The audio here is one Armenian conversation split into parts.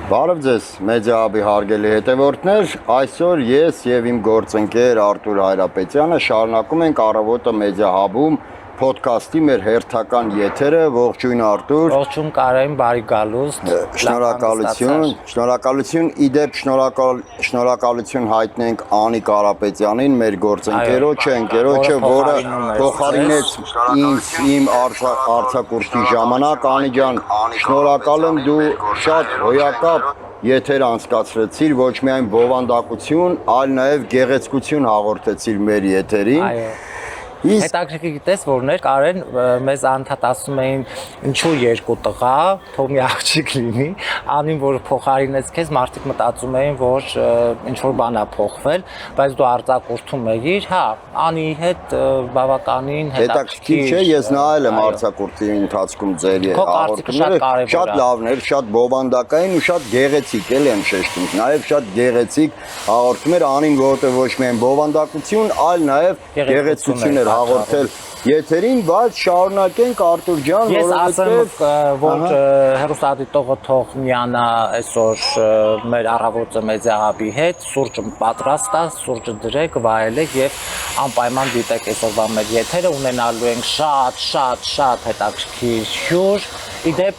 Բարև ձեզ, Մեդիահաբի հարգելի հետևորդներ, այսօր ես եւ իմ գործընկեր Արտուր Հայրապետյանը շարունակում ենք Առավոտը Մեդիահաբում podcast-ի մեր հերթական եթերը, ողջույն Արտուր։ Ողջույն Կարեն, բարի գալուստ։ Շնորհակալություն, իդեպ շնորհակալություն հայտնենք Անի Կարապետյանին, մեր գործընկերոջը, ընկերոջը, որը փոխարինեց իմ արձակուրդի ժամանակ։ Անի ջան, շնորհակալ եմ, դու շատ հոյակապ եթեր անցկացրեցիր, ոչ միայն բովանդակություն, այլ նաև գեղեցկություն հաղորդեցիր մեր եթերին։ Այո։ Հետաքրքիր գիտես որներ Կարեն մեզ անդադասում էին ինչու երկու տղա, թող մի աղջիկ լինի, Անին որ փոխարինեց քեզ, մարդիկ մտածում էին որ ինչ որ բան է փոխվել, բայց դու արձակուրդում էիր, հա, Անի հետ բավականին հետաքրքիր չէ, ես նայել եմ արձակուրդի ընթացքում ձեր հաղորդումները, շատ լավն էր, շատ բովանդակային ու շատ գեղեցիկ, էլի եմ շեշտում, նաև շատ գեղեցիկ հաղորդումներ, Անին որտեղ ոչ միայն բովանդակություն, այլ նաև գեղեցկություն հաղորդել եթերին, բայց շարունակենք Արտուր ջան, ես ասեմ որ հեռուստադիտողը թող միանա այսօր մեր Առավոտը Մեդիահաբի հետ, սուրճը պատրաստ է, սուրճը դրեք, վայելեք եւ անպայման դիտեք այսօրվա մեր եթերը, ունենալու ենք շատ հետաքրքիր հյուր, իդեպ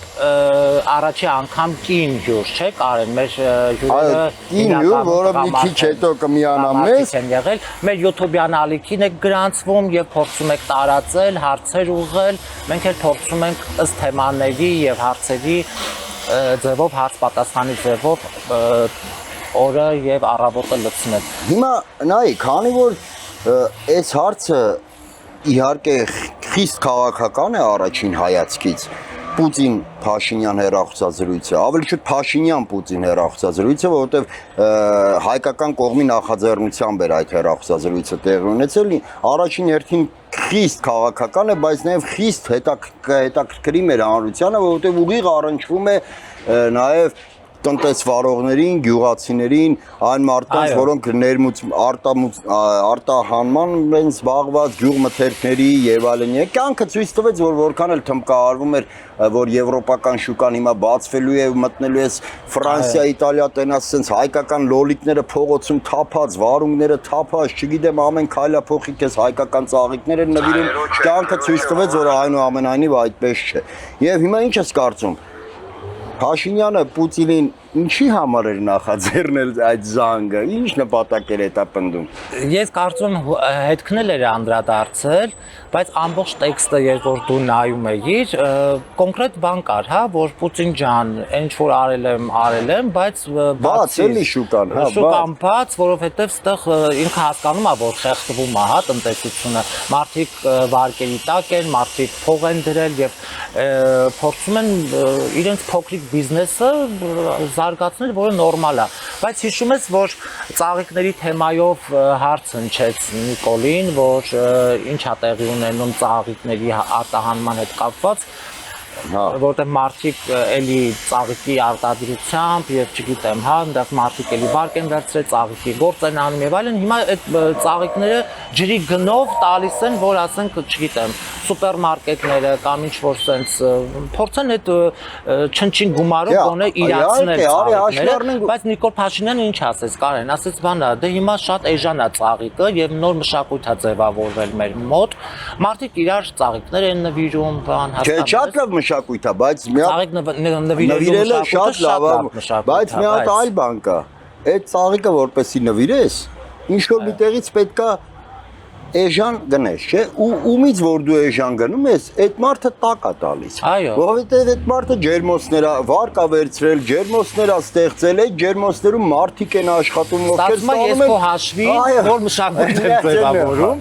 առաջի անգամ կին հյուր, չէ՞ Կարեն, մեր հյուրերը կին հյուր, որը մի քիչ հետո կմիանա մեզ, մեր YouTube-յան ալիքին եք գրանցվում եւ փորձում եք տարածել, հարցեր ուղղել, մենք էլ փորձում ենք ըստ թեմաների եւ հարցերի ձևով հարց-պատասխանի ձևով օրը եւ առավոտը լցնել։ Հիմա նայ, քանի որ այս հարցը իհարկե խիստ քաղաքական է առաջին հայացքից, Պուտին-Փաշինյան հեռախոսազրույցը, ավելի շուտ Փաշինյան-Պուտին հեռախոսազրույցը, որովհետև հայկական կողմի նախաձեռնությամբ էր այդ հեռախոսազրույցը տեղի ունեցել, առաջին հերթին խիստ քաղաքական է, բայց նաև խիստ հետաքրքրի մեր հանրությանը, որովհետև ուղիղ առնչվում է նաև տնտեսվարողներին, գյուղացիներին, այն մարդկանց, որոնք արտահանման են զբաղված, գյուղմթերքների եւ այլն։ Կյանքը ցույց տվեց, որ որքան էլ թմկահարվում էր, որ եվրոպական շուկան հիմա բացվելու է ու մտնելու է Ֆրանսիա, Իտալիա, տենաս sense հայկական լոլիկները փողոցում թափած, վարունգները թափած, չգիտեմ, ամեն քայլափոխի քեզ հայկական ծաղիկներ են նվիրում։ Կյանքը ցույց տվեց, որ այնուամենայնիվ այդպես չէ։ Եվ հիմա ինչ ես կարծում։ Փաշինյանը Պուտինին ինչի համար էր նախաձեռնել այդ զանգը, ինչ նպատակ էր հետապնդում։ Ես կարծում հետքնել էր անդրադարձել, բայց ամբողջ տեքստը երբ որ դու նայում էիր, կոնկրետ բան կար, հա, որ Պուտին ջան, ինչ որ արել եմ, բայց բաց էլի շուկան, հա, շուկան բաց, որովհետև ստեղ ինքը հասկանում է, որ խեղդվում է, հա, տնտեսությունը, մարդիկ վարկերի տակ են, մարդիկ փող են դրել եւ փորձում են իրենց փոքրիկ բիզնեսը զարգացնել, որը նորմալ է, բայց հիշում ես, որ ծաղիկների թեմայով հարց հնչեց Նիկոլին, որ ինչ է տեղի ունենում ծաղիկների արտահանման հետ կապված, որտեղ մարդիկ էլի ծաղիկի արտադրությամբ եւ չգիտեմ, հա, այնտեղ մարդիկ էլի վարկ են վերցրել, ծաղիկի գործ են անում եւ այլն, հիմա այդ ծաղիկները ջրի գնով տալիս են, որ ասենք, չգիտեմ, սուպերմարկետները կամ ինչ որ sense փորձեն այդ չնչին գումարով գոնե իրացնել ծաղիկները, բայց Նիկոլ Փաշինյանը ինչ ասեց, Կարեն, ասեց բանա, դե հիմա շատ էժան է ծաղիկը եւ նոր մշակույթ է ձևավորվել մեր մոտ, մարդիկ իրար ծաղիկներ են նվիրում, բան հասկանում։ Չէ, շատ լավ մշակույթ է, բայց նվիրելը շատ լավ է, բայց մի հատ այլ բան կա, այդ ծաղիկը որպեսի նվիրես, ինչ որ միտեղից պետքա էժան գնես, չէ, ումից որ դու էժան գնում ես, այդ մարդը տակ է տալիս, որովհետև այդ մարդը ջերմոցներ է, վարկ է վերցրել, ջերմոցներ է ստեղծել, այդ ջերմոցներում մարդիկ են աշխատում, ովքեր ստանում են հաշվի, որ մշակույթ են ձևավորում,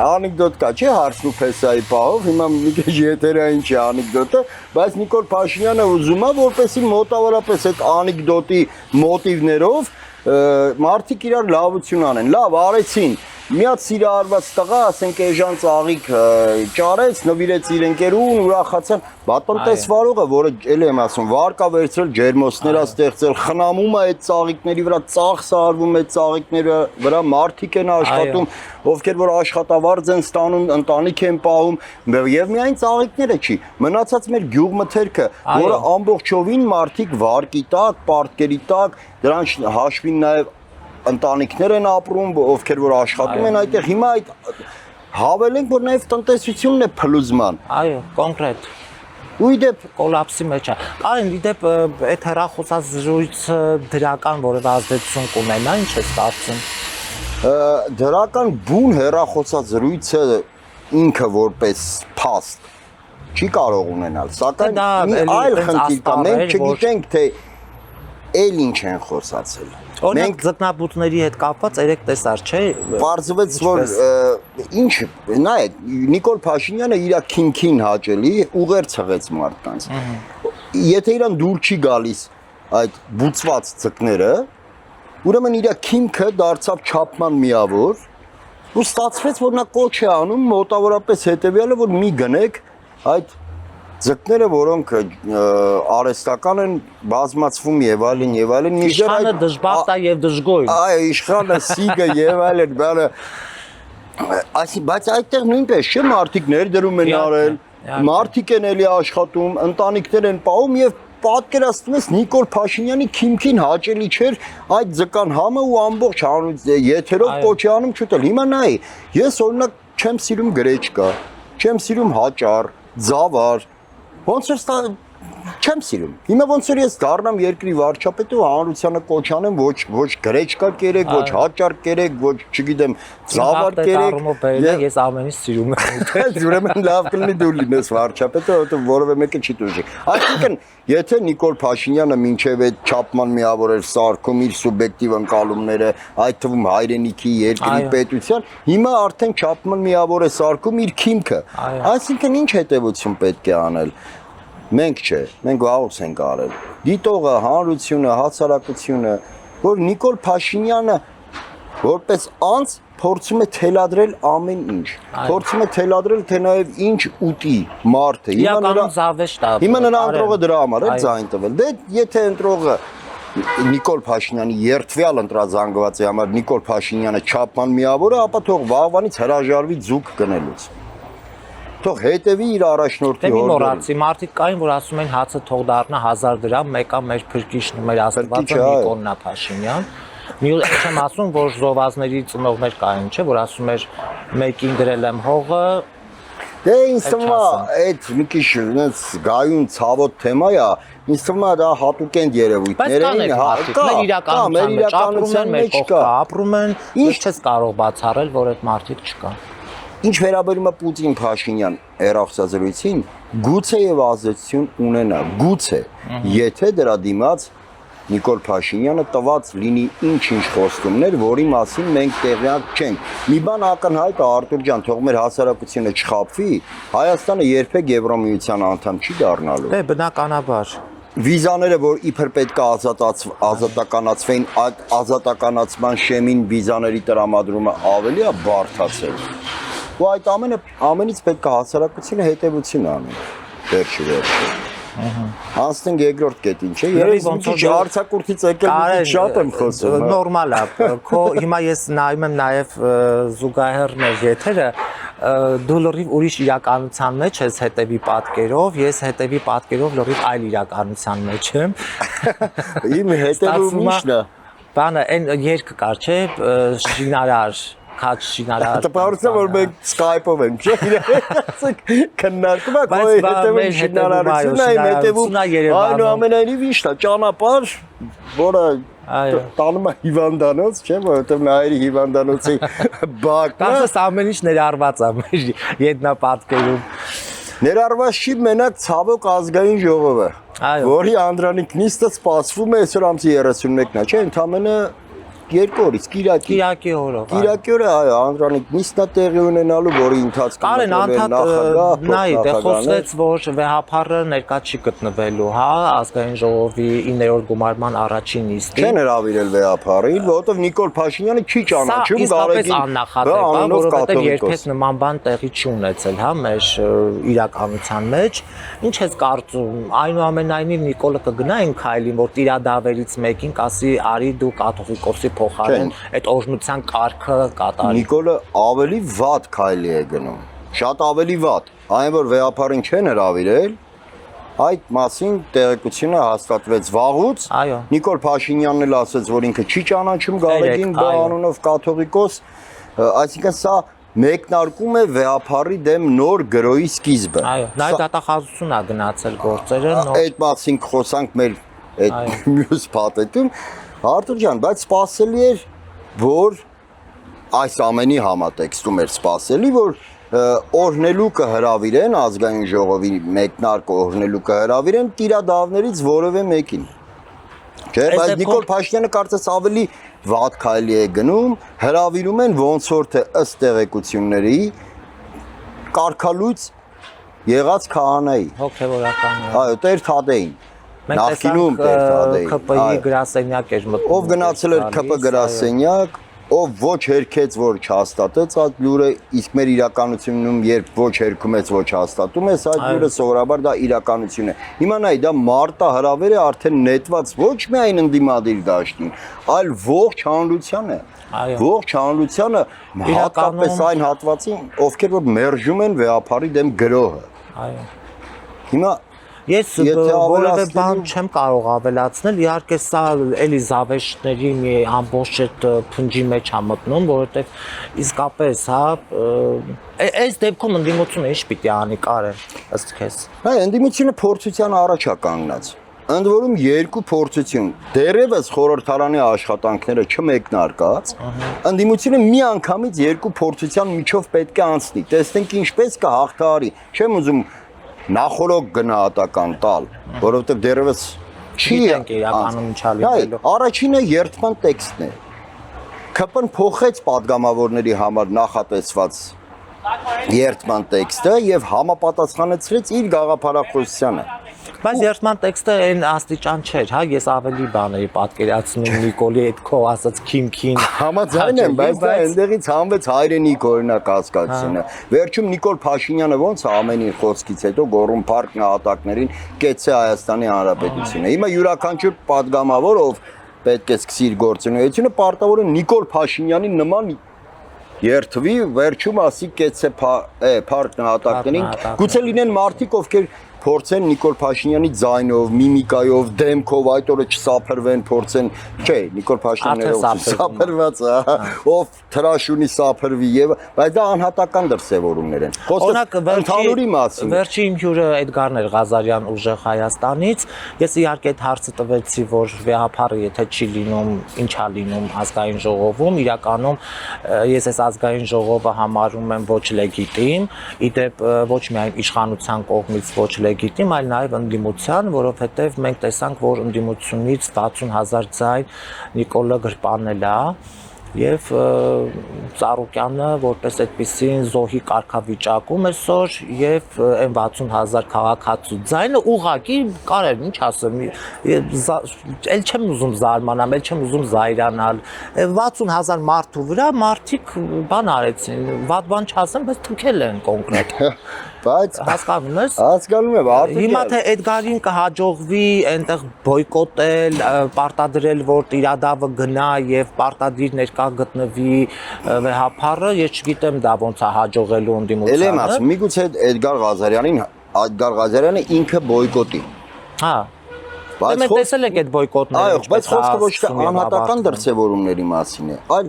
անեկդոտ կա, չէ, հարցն ու փեսայի պահով, հիմա մի քիչ եթերային չի անեկդոտը, բայց Նիկոլ Փաշինյանը ուզում է, որպեսզի մոտավորապես այդ անեկդոտի մոտիվներով մարդիկ իրար լավություն անեն, լավ արեցին, միած սիրահարված տղա, ասենք էժան ծաղիկ ճարեց, նվիրեց իր ընկերուն, ուրախացան, բատնտես վարողը, որը էլ եմ ասում, վարկա վերցրել, ջերմոցներ ա ստեղծել, խնամում է այդ ծաղիկների վրա, ծախս արվում այդ ծաղիկների վրա, մարդիկ են աշխատում, ովքեր որ աշխատավարձ են ստանում, ընտանիք են պահում, եւ միայն ծաղիկները չի, մնացած մեր գյուղմթերքը, որը ամբողջովին մարդիկ վարկի տակ, պարտքերի տակ, դրանց հաշվին նաեւ ընտանիքներ են ապրում, ովքեր որ աշխատում են այդտեղ, հիմա այդ հավելենք, որ նաև տնտեսությունն է փլուզման։ Այո, կոնկրետ։ Ու իդեպ կոլապսի մեջ է։ Այն իդեպ այդ հեռախոսած զրույցը դրական որևէ ազդեցություն կունենա, ինչ ես կարծում։ դրական բուն հեռախոսած զրույցը ինքը որպես փաստ չի կարող ունենալ, սակայն մի այլ խնդիր կա, մենք չգիտենք թե էլ ինչ են խոսացել։ Օրինակ ձկնաբուծների հետ կապված երեք տեսար, չէ՞։ Պարզվեց, որ ինչ, նայեք, Նիկոլ Փաշինյանը իր քինքին հաճելի ուղեր ցղեց մարդկանց։ Եթե իրան դուր չի գալիս այդ բուծված ձկները, ուրեմն իր քինքը դարձավ չափման միավոր, ու ստացվեց, որ նա կոչ է անում մոտավորապես հետեւյալը, որ մի գնեք այդ ձկները, որոնք արհեստական են, բազմացվում եւ այլն, իշխանը դժբախտ է եւ դժգոհ։ Այո, իշխանը սիգը եւ այլն, բանը բայց այդտեղ նույնպես չէ, մարդիկ ներդրում են արել, մարդիկ են էլի աշխատում, ընտանիքներ են պահում եւ պատկերացնում ես Նիկոլ Փաշինյանի քիմքին հաճելի չէր այդ ձկան համը ու ամբողջ հանրություն եթերով կոչ է անում չուտել։ Հիմա նայ, ես օրինակ չեմ սիրում գրեչկա, չեմ սիրում հաճար, ձավար, ոնց է չեմ սիրում։ Հիմա ոնց որ ես դառնամ երկրի վարչապետը ու հանրությանը կոչ անեմ ոչ գրեչկա կերեք, ոչ հաճար կերեք, ոչ չգիտեմ ձավար կերեք։ Ես ամեն ինչ սիրում եմ։ Ուրեմն լավ կլինի դու լինես վարչապետը, որովհետև որևէ մեկը չի դժի։ Այսինքն, եթե Նիկոլ Փաշինյանը մինչև այդ չափման միավոր էր սարքում իր սուբյեկտիվ ընկալումները, այդ թվում հայրենիքի, երկրի պետության, հիմա արդեն չափման միավոր է սարքում իր քիմքը։ Այսինքն, ինչ հետևություն պետք է անել։ Մենք չէ, մենք վաղուց ենք արել։ Դիտողը, հանրությունը, հասարակությունը, որ Նիկոլ Փաշինյանը որպես անձ փորձում է թելադրել ամեն ինչ։ Փորձում է թելադրել, թե նաև ինչ ուտի մարդը։ Հիմա նրա ընտրողը դրա համար է ձայն տվել։ Դե եթե ընտրողը Նիկոլ Փաշինյանի երթվյալ ընտրազանգվածի համար Նիկոլ Փաշինյանը չափման միավոր է, ապա թող վաղվանից հրաժարվի ձուկ գնելուց։ Թող հետևի իր առաջնորդի հորդորին։ Դե մի մոռացի, մարդիկ կային, որ ասում են հացը թող դառնա 1000 դրամ, մեկը մեր փրկիչն, մեր աստվածը Նիկոլն է Փաշինյան։ Մի չեմ ասում, որ զովազների ծնողներ կային, չէ, որ ասում էր մեկին դրել եմ հողը։ Դե ինձ թվում է այդ մի քիչ այնց գայուն ցավոտ թեմա է, ինձ թվում է դա հատուկենտ երևույթներ են, մեր իրականության մեջ կա, ապրում են, ինչ չես կարող բացառել, որ այդ մարդիկ չկան։ Ինչ վերաբերում է Պուտին Փաշինյան հեռախոսազրույցին, գուցե եւ ազդեցություն ունենա, գուցե, եթե դրա դիմաց Նիկոլ Փաշինյանը տված լինի ինչ-ինչ խոստումներ, որի մասին մենք տեղյակ չենք։ Մի բան ակնհայտ է, Արտուր ջան, թող մեր հասարակությունը չխաբվի, Հայաստանը երբեք Եվրոմիության անդամ չի դառնալու։ Դե բնականաբար։ Վիզաները, որ իբր պետք է ազատականացվեին, այդ ազատականացման շեմին վիզաների տրամադրումը ավելի է բարդացել։ Ու այդ ամենից պետք է հասարակությունը հետևություն անի։ Վերջի վերջը։ Անցնենք երկրորդ կետին, չէ՞։ Երևի ոնց որ արձակուրդից եկել շատ եմ խոսում։ Նորմալ է։ Քո հիմա ես նայում եմ նաև զուգահեռներ եթերը, դու լրիվ ուրիշ իրականության մեջ ես հետևի պատկերով, ես հետևի պատկերով լրիվ այլ իրականության մեջ եմ։ Իմ հետևում ի՞նչն է։ Բանը այն երգ կար, չէ՞, շինարար քաչ շինարար։ Տպավորություն որ մենք Skype-ով ենք, չէ՞։ Քննարկում ենք, ոյ հետևում շինարարությունը, այլ հետևում այնուամենայնիվ ի՞նչն է, ճանապարհ, որը տանում է հիվանդանոց, չէ՞, որովհետև նայերի հիվանդանոցի բակն է։ Կարծես ամեն ինչ ներառված է մեր ետնապատկերում։ Ներառված չի մենակ ցավոք ազգային ժողովը, որի անդրանիկ նիստը սպասվում է այսօր ամսի 31-ն է, չէ՞, ընդամենը երկու օրից Կիրակի օրով։ Կիրակի օրը այո, Անդրանիկ նիստն է տեղի ունենալու, որի ընթացքում Կարեն անդադ նայ, դե խոսվեց, որ վեհապարը ներկա չի գտնվելու, հա, ազգային ժողովի 9-րդ գումարման առաջին նիստին։ Չեն հրավիրել վեհապարին, որովհետև Նիկոլ Փաշինյանը չի ճանաչում Գարեգին աննախադեպ, որովհետև երբեք նման բան տեղի չի ունեցել, հա, մեր իրականության մեջ։ Ինչ ես կարծում, այնուամենայնիվ Նիկոլը կգնա այն քայլին, որ տիրադավերից մեկին կասի արի դու կաթողիկոսի փոխարեն այդ օրհնության կարգը կատարի։ Նիկոլը ավելի վատ քայլի է գնում, շատ ավելի վատ, այն որ վեհապարին չեն հրավիրել, այդ մասին տեղեկությունը հաստատվեց վաղուց։ Այո։ Նիկոլ Փաշինյանն էլ ասաց, որ ինքը չի ճանաչում Գարեգին անունով կաթողիկոս, այսինքն սա մեկնարկում է վեհապարի դեմ նոր գրոյի սկիզբը։ Այո, նաև դատախազություն է գնացել գործերը նոր։ Այդ մասին խոսանք մեր այդ մյուս փաթեթում, Արտուր ջան, բայց սպասելի էր, որ այս ամենի համատեքստում էր սպասելի, որ օրհնելուկը հրավիրեն ազգային ժողովի մեկնարկը օրհնելուկը հրավիրեն տիրադավներից որևէ մեկին։ Չէ, բայց Նիկոլ Փաշինյանը կարծես ավելի վատ քայլի է գնում, հրավիրում են ոնց որ թե ըստ տեղեկությունների կարգալույց եղած քահանայի։ Հոգևորական։ Այո, Տեր Թադեին։ Նախինում Տեր Թադեին։ ԿՊ-ի գրասենյակ էր մտնում։ Ով գնացել էր ԿՊ գրասենյակ, ով ոչ հերքեց, որ չհաստատեց այդ լուրը, իսկ մեր իրականությունում երբ ոչ հերքում ես, ոչ հաստատում ես, այդ լուրը սովորաբար դա իրականություն է։ Հիմա նայ, դա մարտահրավեր է արդեն նետված ոչ միայն ընդդիմադիր դաշտին, այլ ողջ հանրությանը։ Ողջ հանրությանը հատկապես այն հատվածին, ովքեր որ մերժում են վեհապարի դեմ գրոհը։ Այո։ Հիմա Ես որևէ բան չեմ կարող ավելացնել, իհարկե սա էլի զավեշտների մի ամբողջ այդ փնջի մեջ է մտնում, որովհետև իսկապես, հա, այս դեպքում ընդդիմությունը ինչ պիտի անի Կարեն, ըստ քեզ։ Հա, ընդդիմությունը փորձության առաջ է կանգնած։ Ընդ որում երկու փորձություն, դեռևս խորհրդարանի աշխատանքները չմեկնարկած, ընդդիմությունը մի անգամից երկու փորձության միջով պետք է անցնի։ Տեսնենք ինչպես կհաղթահարի։ Չեմ ուզում նախորոք գնահատական տալ, որովհետև դեռևս չի իրականում ինչա լինելու։ Առաջինը երթման տեքստն է։ ԿՊ-ն փոխեց падգամավորների համար նախատեսված երթման տեքստը եւ համապատասխանեցրեց իր գաղափարախոսությանը։ Բայց երթման տեքստը այն աստիճան չէր, հա, ես ավելի բան էի պատկերացնում Նիկոլի այդ քո ասած քիմքին։ Համաձայն եմ, բայց դա այնտեղից հանվեց հայրենիք օրինակ հասկացությունը։ Վերջում Նիկոլ Փաշինյանը ոնց է ամենին խոսքից հետո գոռում փառք նահատակներին կեցե Հայաստանի Հանրապետությունը։ Հիմա յուրաքանչյուր падգամավոր, ով պետք է սկսի իր գործունեությունը, պարտավոր է Նիկոլ Փաշինյանի նման երթվի, վերջում ասի կեցե փառք նահատակներին։ Գուցե լինեն մարդիկ, ովքեր փորձեն Նիկոլ Փաշինյանի ձայնով, միմիկայով, դեմքով այդ օրը չսափրվեն, փորձեն, չէ, Նիկոլ Փաշինյանը սափրված է, ով թրաշ ունի սափրվի եւ, բայց դա անհատական դրսեւորումներ են։ Օրինակ ընդհանուրի մասին։ Վերջի իմ հյուրը Էդգարն էր Ղազարյան ուժեղ Հայաստանից, ես իհարկե այդ հարցը տվեցի, որ վեհապարը եթե չի լինում, ինչա լինում ազգային ժողովում, իրականում ես այս ազգային ժողովը համարում եմ ոչ լեգիտիմ, իդեպ ոչ միայն իշխանության կողմից ոչ լեգիտիմ, այլ նաև ընդդիմության, որովհետև մենք տեսանք, որ ընդդիմությունից 60,000 ձայն Նիկոլը գրպանել է եւ Ծառուկյանը որպես այդպեսին զոհի կարգավիճակում այսօր եւ այն 60,000 քաղաքացու ձայնը ուղղակի կարեր ինչ ասեմ, ել չեմ ուզում զարմանալ, ել չեմ ուզում զայրանալ, 60,000 մարդու վրա մարդիկ բան արեցին, վատ բան չասեմ, բայց թքել են կոնկրետ։ Բայց հասկանում ես։ Հասկանում եմ, արդեն։ Հիմա թե Էդգարին կհաջողվի այնտեղ բոյկոտել, պարտադրել, որ տիրադավը գնա եւ պարտադիր ներկա գտնվի վեհապարը, ես չգիտեմ դա ոնց է հաջողելու ընդդիմությանը։ Էլ եմ ասում, միգուցե Էդգար Ղազարյանը ինքը բոյկոտի։ Հա։ Բայց մենք տեսել ենք այդ բոյկոտները։ Այո, բայց խոսքը ոչ թե անհատական դրսևորումների մասին է, այլ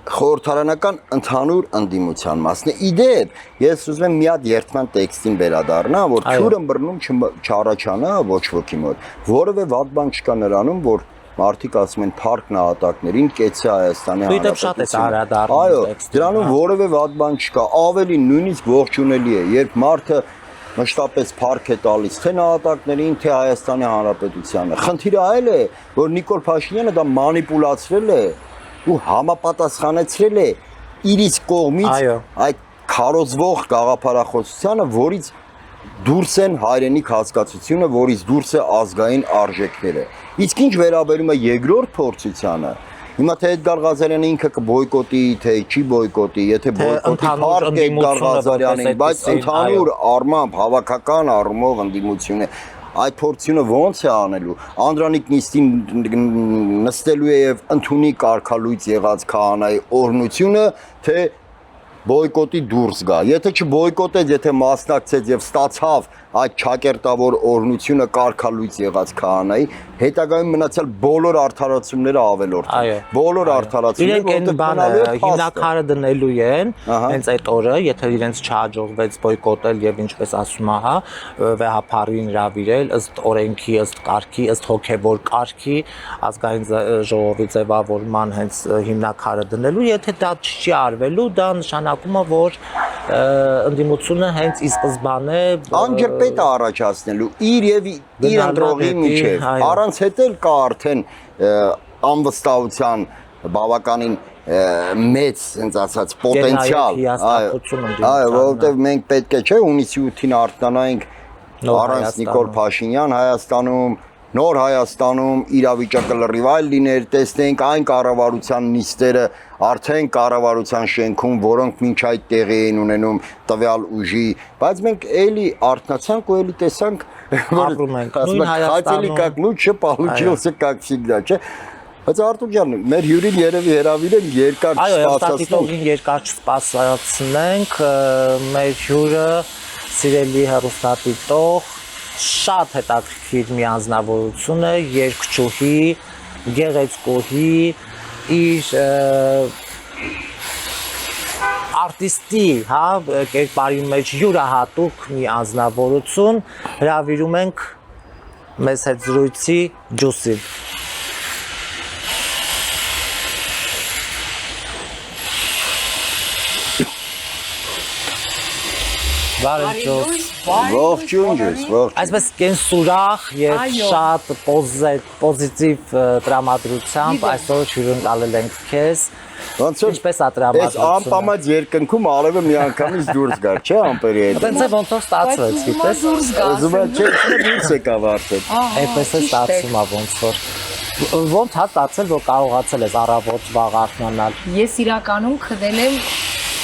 խորհրդարանական ընդհանուր ընդդիմության մասն է։ Իդեպ, ես ուզում եմ մի հատ երթման տեքստին վերադառնա, որ քյուրը բռնում չառաջանա ոչ ոքի մոտ։ Որևէ վատ բան չկա նրանում, որ մարդիկ ասում են փառք նահատակներին, կեցե Հայաստանի Հանրապետությունը։ Այո, դրանում որևէ վատ բան չկա, ավելի նույնիսկ ողջունելի է, երբ մարդը մշտապես փառք է տալիս թե նահատակներին, թե Հայաստանի Հանրապետությանը։ Խնդիրը այլ է, որ Նիկոլ Փաշինյանը դա մանիպուլացրել է ու համապատասխանեցրել է իրից կողմից Այո։ այդ քարոզվող գաղափարախոսությանը, որից դուրս են հայրենիք հասկացությունը, որից դուրս է ազգային արժեքները։ Իսկ ինչ վերաբերում է երկրորդ փորձությանը, հիմա թե Էդգար Ղազարյանը ինքը կբոյկոտի, թե չի բոյկոտի, եթե բոյկոտի փառք է Էդգար Ղազարյանին, բայց ընդհանուր առմամբ հավաքական առումով ընդդիմություն է։ Այդ փորձությունը ո՞նց է անելու։ Անդրանիկ նիստին նստելու է եւ ընդունի կարգալույծ եղած քահանայի օրհնությունը, թե բոյկոտի դուրս գա։ Եթե չբոյկոտեց, եթե մասնակցեց եւ ստացավ այդ ճակերտավոր օրհնությունը կարգալույծ եղած քահանայի, հետագայում մնացյալ բոլոր արդարացումները ավելորդ են։ Բոլոր արդարացումները, որտեղ բանը հիմնակարը դնելու են, հենց այդ օրը, եթե իրենց չհաջողվեց բոյկոտել եւ ինչպես ասում ահա, վեհապարին հravirել ըստ օրենքի, ըստ կարգի, ըստ հոգեվոր կարգի, ազգային ժողովի ձևավորման հենց հիմնակարը դնելու, եթե դա չի արվելու, դա նշանակում է, որ ընդդիմությունը հենց ի սկզբանե անջրպետ առաջացնելու իր եւ իր ընտրողի միջև առանց հետել կա արդեն անվստահության բավականին մեծ, ասենց ասած, պոտենցիալ, այո, որովհետեւ մենք պետք է չէ ունիսի 8-ին արտանայինք առանց Նիկոլ Փաշինյան Հայաստանում, նոր Հայաստանում իրավիճակը լրիվ այլ լիներ, տեսնենք այն կառավարության նիստերը արդեն կառավարության շենքում, որոնք մինչ այդ տեղի էին ունենում տվյալ ուժի, բայց մենք էլի արթնացանք ու էլի տեսանք, որ նույն Հայաստանում как лучше получился как всегда, չէ՞։ Բայց Արտուր ջան, մեր հյուրին երևի հրավիրեն երկար չսպասացնենք։ Այո, երկար չսպասացնենք, մեր հյուրը սիրելի հեռուստատիտող շատ հետաքրքիր մի անձնավորություն է, երգչուհի, գեղեցկուհի, իր արտիստի, հա, կերպարի մեջ յուրահատուկ մի անձնավորություն, հրավիրում ենք մեզ հետ զրույցի Ջուսին։ Բարև Ջուս։ Ողջույն ջուս, ողջույն։ Այսպես կենսուրախ եւ շատ պոզիտիվ տրամադրությամբ այսօր հյուրընկալել ենք քեզ։ Ոնց որ ինչպես է տրամադրությունը։ Այս անպամած երկնքում արևը միանգամից դուրս գար, չէ՞, ամպերի հետ։ Այդպես է ոնց որ ստացվեց, գիտես։ Ուզում եմ չէ, դուրս եկավ արդեն։ Այդպես է ստացվում, ոնց որ ոնց հա ստացել, որ կարողացել ես առավոտ վաղ արթնանալ։ Ես իրականում քնել եմ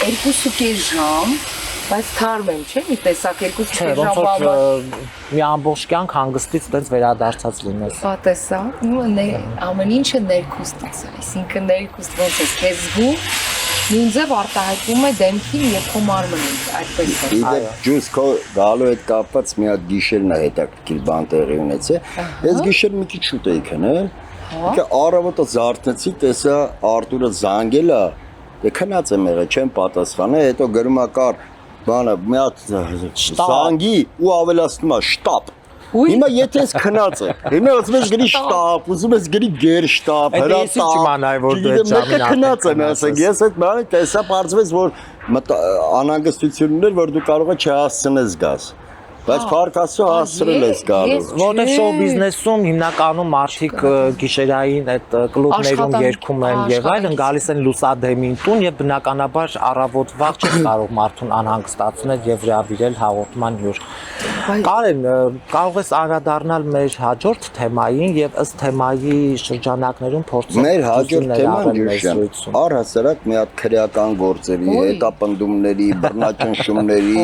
2.5 ժամ, բայց թարմ եմ, չէ՞, մի տեսակ 2.5 ժամ բավարար։ Մի ամբողջ կյանք հանգստից տենց վերադարձած լինես։ Պատեսա, ամեն ինչը ներքուստից է, այսինքն ներքուստ ոնց է քեզ զգում, նույն ձև արտահայտվում է դեմքին եւ քո մարմնին, այդպես է։ Իդեպ ջուս քո գալու հետ կապված մի հատ գիշերն է հետաքրքիր բան տեղի ունեցել։ Ես գիշեր մի քիչ շուտ էի քնել։ Ինքը առավոտը զարթնեցի, տեսա Արտուրը զանգել է, դե քնած եմ եղել, չեմ պատասխանել, հետո գրում է կար բանը մի հատ զանգի ու ավելացնում է շտապ։ Հիմա եթե ես քնած եմ, հիմա ուզում ես գրի շտապ, ուզում ես գրի գեր շտապ, հրատապ։ Քնած եմ, ասենք, ես այդ բանը տեսա, պարզվեց, որ անհանգստություններ, որ դու կարող ես չհասցնես գաս։ Բայց փառքաստու հասցրել ես գալու։ Որտեղ շոու բիզնեսում հիմնականում մարդիկ գիշերային այդ կլուբներում երգում են եւ այլն, գալիս են լուսադեմին տուն եւ բնականաբար առավոտ վաղ չի կարող մարդուն անհանգստացնել եւ հravirել հաղորդման հյուր։ Կարեն, կարող ես անդրադառնալ մեր հաջորդ թեմային եւ ըստ թեմայի շրջանակներում փորձել մեր հաջորդ թեման առհասարակ մի հատ քրեական գործերի, հետապնդումների, բռնաճնշումների,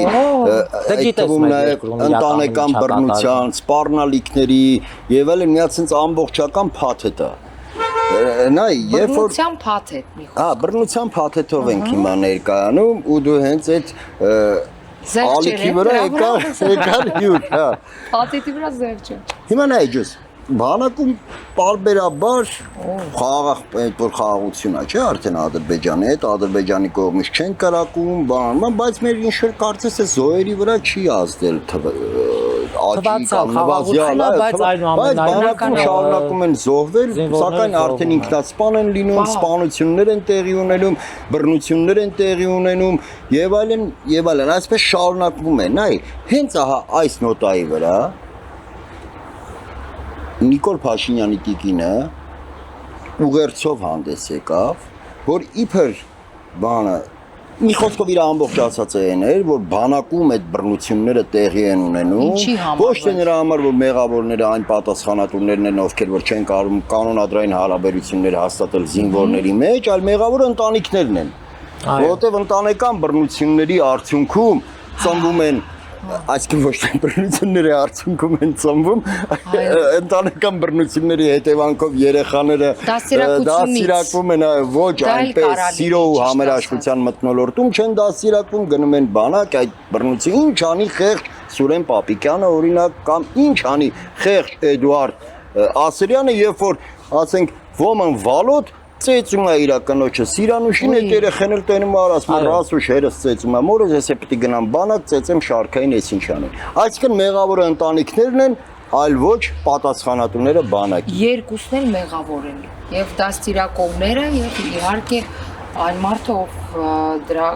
ընտանեկան բռնության, սպառնալիքների եւ այլն միացած ամբողջական փաթեթ է։ Նայ, երբ որ բռնության փաթեթ մի խոսք։ Հա, բռնության փաթեթով ենք հիմա ներկայանում ու դու հենց այդ ալիքի վրա եկար հյուր, հա։ Փաթեթի վրա զերջ է։ Հիմա նայ ջուս, բանակում պարբերաբար խաղաղ այդ որ խաղաղությունա, չէ՞, արդեն Ադրբեջանի հետ, Ադրբեջանի կողմից չեն կրակում, բայց մեր ինչ որ կարծես է զոհերի վրա չի ազդել աճի կամ նվազյալ, բայց բանակում շարունակում են զոհվել, սակայն արդեն ինքնասպան են լինում, սպանություններ են տեղի ունենում, բռնություններ են տեղի ունենում եւ այլն, այսպես շարունակվում է, նայ, հենց ահա այս նոտայի վրա Նիկոլ Փաշինյանի տիկինը ուղերձով հանդես եկավ որ իբր բանը մի խոսքով իր ամբողջ ասածը այն էր, որ բանակում այդ բռնությունները տեղի են ունենում, ոչ թե նրա համար, որ մեղավորները այն պատասխանատուներն են, ովքեր որ չեն կարող կանոնադրային հարաբերություններ հաստատել զինվորների մեջ, այլ մեղավորը ընտանիքներն են, որովհետև ընտանեկան բռնությունների արդյունքում ծնվում են այսինքն ոչ թե բռնությունների արդյունքում են ծնվում, ընտանեկան բռնությունների հետևանքով երեխաները դաստիարակվում են ոչ այնպես սիրո ու համերաշխության մթնոլորտում չեն դաստիարակվում, գնում են բանակ այդ բռնություն ինչ անի խեղճ Սուրեն Պապիկյանը օրինակ կամ ինչ անի խեղճ Էդուարդ Ասրյանը, երբ որ ասենք ոմն վալոտ ծեծում է իր կնոջը Սիրանուշին այդ երեխեն էլ տենում ասում ռասուշ հերս ծեծում է մորս ես պետք է գնամ բանակ ծեծեմ շարքային էս ինչ անեն այսինքն մեղավորը ընտանիքներն են այլ ոչ պատասխանատուները բանակի երկուսն էլ մեղավոր են եւ դաստիարակողները եւ իհարկե այն մարդը ով դրա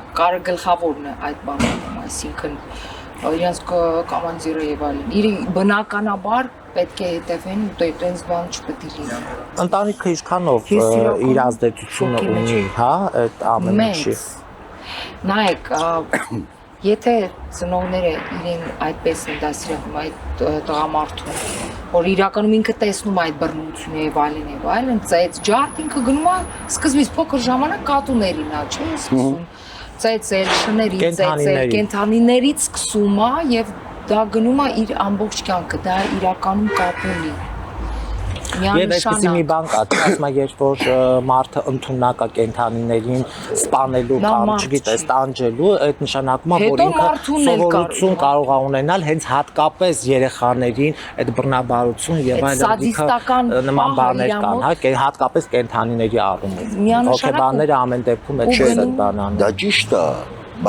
գլխավորն է այդ բանում այսինքն իրենց կոմանդիրը եւ այլն իր բնականաբար պետք է հետևեն ու այդպես բան չպետք է լինի ընտանիքը ինչքանով իր ազդեցությունը ունի հա այդ ամեն ինչի նայեք եթե ծնողները իրեն այդպես են դասիրակում այդ տղամարդուն որ իրականում ինքը տեսնում այդ բռնությունը եւ այլն ծայց ջարդ ինքը գնում է սկզբից փոքր ժամանակ կատուներին ա չէ սկսում ծայցել շներից ծայցել կենթանիներից սկսում է եւ դա գնում է իր ամբողջ կյանքը դա իրականում կապ ունի Եվ այսպեսի մի բան կա, ասում եմ, երբ որ մարդը ընդունակ է կենթանիներին սպանելու կամ չգիտես տանջելու, այդ նշանակում է, որ ինքը սովորություն կարող է ունենալ հենց հատկապես երեխաներին այդ բռնաբարություն եւ այլն նման բաներ կան, հա, հատկապես կենթանիների առումով։ Հոգեբանները ամեն դեպքում այդ չեն բանան։ Դա ճիշտ է,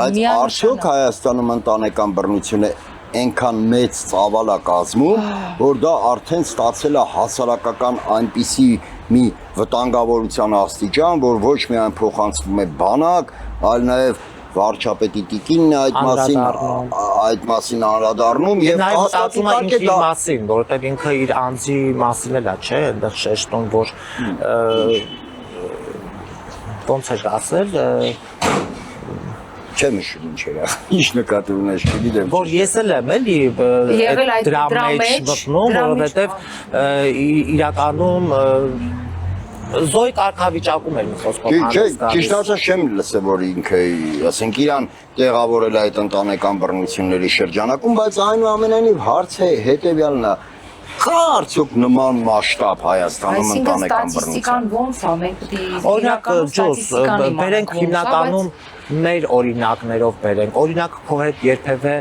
բայց արդյոք Հայաստանում ընտանեկան բռնությունը այնքան մեծ ծավալ է կազմում, որ դա արդեն ստացել է հասարակական այնպիսի մի վտանգավորության աստիճան, որ ոչ միայն փոխանցվում է բանակ, այլ նաև վարչապետի տիկինն է այդ մասին անդրադառնում եւ հաստատում է ինքի մասին, որովհետեւ ինքը իր անձի մասին էլ է, չէ, այնտեղ շեշտում, որ ոնց է ասել չեմ հիշում ինչ era, ինչ նկատի ունես, չգիտեմ։ Որ ես էլ եմ էլի դրա մեջ մտնում, որովհետև իրականում զոյ կարգավիճակում էր մի խոսքով հանդես գալիս։ Ճիշտ ասած չեմ լսել, որ ինքը, ասենք իրան տեղավորել է այդ ընտանեկան բռնությունների շրջանակում, բայց այնուամենայնիվ հարցը հետևյալն է, կա արդյոք նման մասշտաբ Հայաստանում ընտանեկան բռնության։ Այսինքն ստատիստիկան ոնց է, մենք պետք է օրինակ ջոս, բերենք հիմնականում մեր օրինակներով բերենք, օրինակ քո հետ երբևէ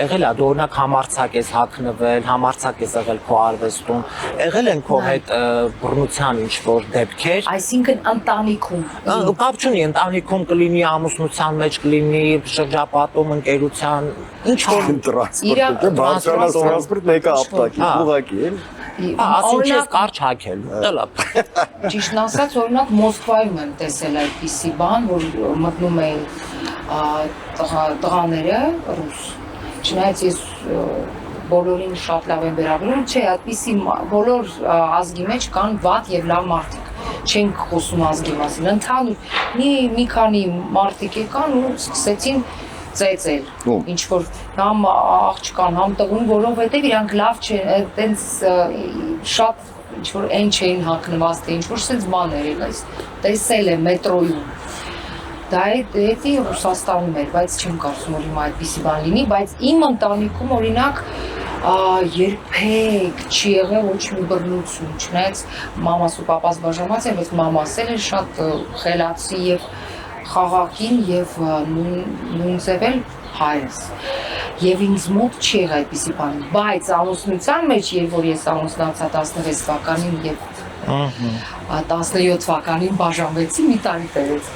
եղել է դու օրինակ համարձակ ես հագնվել, համարձակ ես եղել քո արվեստում, եղել են քո հետ բռնության ինչ-որ դեպքեր, այսինքն ընտանիքում կապ չունի, ընտանիքում կլինի ամուսնության մեջ կլինի շրջապատում ընկերության ինչ-որ տրանսպորտ մեկը ապտակի, ուղղակի էլ ասում ես կարճ հագել, դելա։ Ճիշտ ասած, օրինակ Մոսկվայում եմ տեսել այդպիսի բան, որ մտնում էին տղաները ռուս։ Չնայած ես բոլորին շատ լավ եմ վերաբերում, չէ, այդպիսի բոլոր ազգի մեջ կան վատ եւ լավ մարդիկ։ Չենք խոսում ազգի մասին, ընդհանուր մի քանի մարդիկ եկան ու սկսեցին ծեծել, ինչ որ համ աղջկան, համ տղուն, որովհետև իրանք լավ չեն, այտենց շատ ինչ որ այն չէին հագնված, թե ինչ որ սենց բաներ եղած, տեսել եմ մետրոյում։ Դա էդի Ռուսաստանում էր, բայց չեմ կարծում, որ հիմա այդպիսի բան լինի, բայց իմ ընտանիքում օրինակ երբեք չի եղել ոչ մի բռնություն, չնայած մամաս ու պապաս բաժանված են, բայց մամաս էլ էր շատ խելացի եւ խաղաղին եւ նույնիսկ էլ հայրս։ Եվ ինձ մոտ չի եղել այդպիսի բան, բայց ամուսնության մեջ, երբ որ ես ամուսնացա 16 թվականին եւ 17 թվականին բաժանվեցի մի տարի տևեց,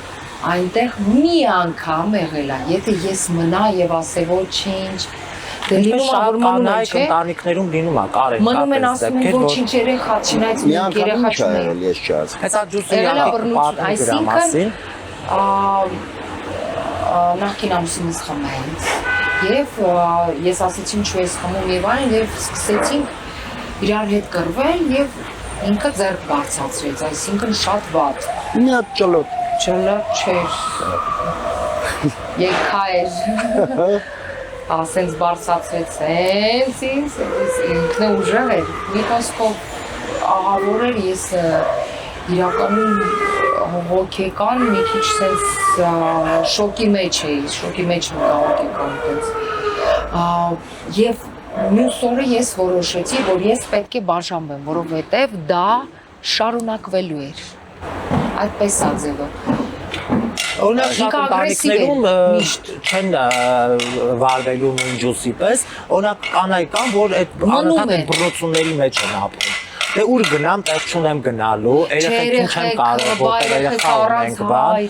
այնտեղ մի անգամ եղել է, եթե ես մնա եւ ասե ոչինչ, դե լինում է որ մնում է, չէ՞։ Ընտանիքներում լինում է, կար են մնում են ասում են ոչինչ երեխա, չնայած մի երեխա չունեն։ Ես չասեմ։ Հեսա ջուսի մասին նախքին ամուսինս խմայից եւ ես ասեցի ինչու ես խմում եւ այն եւ սկսեցինք իրար հետ կռվել եւ ինքը ձեռք բարձրացրեց, այսինքն շատ վատ։ Մի հատ ճլոտ։ Չլը չէր։ Եկա էր։ Ասենց բարձացրեց, սենց ինքն ուժեղ էր։ Մի խոսքով աղավոր էր, ես իրականում հոգեկան մի քիչ սենց շոկի մեջ էի, շոկի մեջ մտա հոգեկան տենց։ Եվ մյուս օրը ես որոշեցի, որ ես պետք է բաժանվեմ, որովհետև դա շարունակվելու էր։ Այդպես է ձևը։ Օրինակ շատ ընտանիքներում միշտ չեն վարվելու նույն ջուսի պես, օրինակ կանայք կան, որ այդ անընդհատ բռնությունների մեջ են ապրում։ Դե ուր գնամ, տեղ չունեմ գնալու, երեխեքին չեմ կարող, որտեղ երեխա ունենք բան,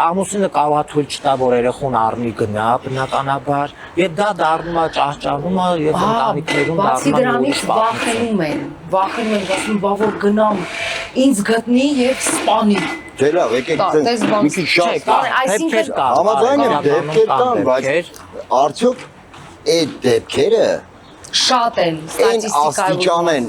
ամուսինը կարող է թույլ չտա, որ երեխուն առնի գնա, բնականաբար, եւ դա դառնում է ճահճանում է եւ ընտանիքներում դառնում է վախենում են, ասում, բա որ գնամ, ինձ գտնի եւ սպանի։ Դե լավ, եկեք մի քիչ շատ Այսինքն համաձայն եմ դեպքեր կան, բայց արդյոք այդ դեպքերը շատ են այն աստիճան են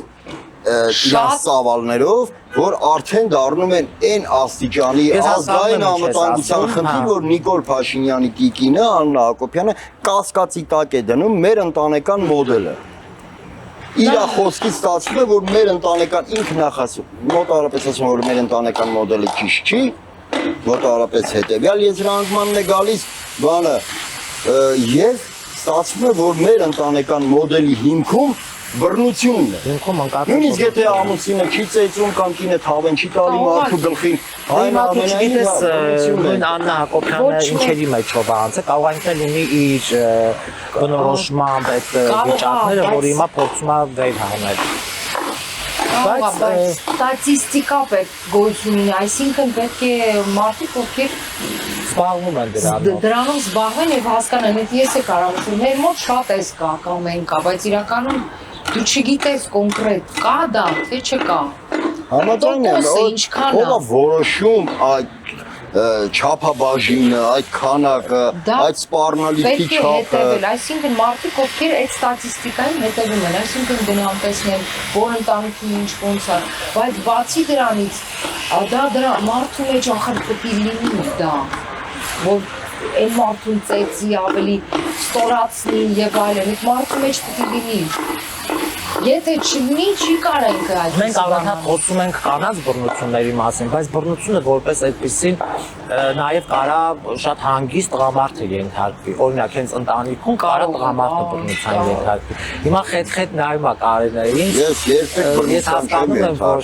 իրաց ծավալներով, որ արդեն դառնում են այն աստիճանի ազգային անվտանգության խնդիր, որ Նիկոլ Փաշինյանի տիկինը Աննա Հակոբյանը կասկածի տակ է դնում մեր ընտանեկան մոդելը։ Իր խոսքից ստացվում է, որ մեր ընտանեկան ինքն նախասում, մոտավորապես ասում որ մեր ընտանեկան մոդելը ճիշտ չի, մոտավորապես հետևյալ եզրահանգմանն է գալիս բանը, եւ ստացվում է, որ մեր ընտանեկան մոդելի հիմքում բռնությունն է։ Ինքն անկած։ Նույնիսկ եթե ամուսինը չի ծեծում կամ կինը թավեն չի տալի մարդու գլխին, այնուամենայնիվ նույն Աննա Հակոբյանը ինչերի մեջ ով անցը, կարող է ինքն ունի իր բնորոշման այդ վիճակները, որ հիմա փորձում է վեր հանել։ Բայց ստատիստիկա պետք գոյություն ունի, այսինքն պետք է մարդիկ ովքեր զբաղվում են դրանով։ Դրանով զբաղվեն եւ հասկանան, եթե ես է կարող, մեր մոտ շատ էս կա կամ այն կա, բայց իրականում դու չգիտես կոնկրետ կա դա, թե չկա։ Համաձայն եմ, ով է որոշում այդ չափաբաժինը, այդ քանակը, այդ սպառնալիքի չափը։ Պետք է հետևել, այսինքն մարդիկ ովքեր այդ ստատիստիկային հետևում են, այսինքն գնան տեսնեն, որ ընտանիքի ինչ ոնց է, բայց բացի դրանից, դա մարդու մեջ ախր պետք է լինի դա, որ այն մարդուն ծեծի ավելի ստորացնի եւ այլն, այդ մարդու մեջ պետք է լինի։ Եթե չլինի, չի կարենք այդ։ Մենք առանց խոսում ենք կանանց բռնությունների մասին, բայց բռնությունը որպես այդպեսին նաև կարա շատ հանգիստ տղամարդը ենթարկվի։ Օրինակ, հենց ընտանիքում կարա տղամարդը բռնության ենթարկվի։ Հիմա խետ-խետ նայում է Կարենային։ Ես հասկանում եմ, որ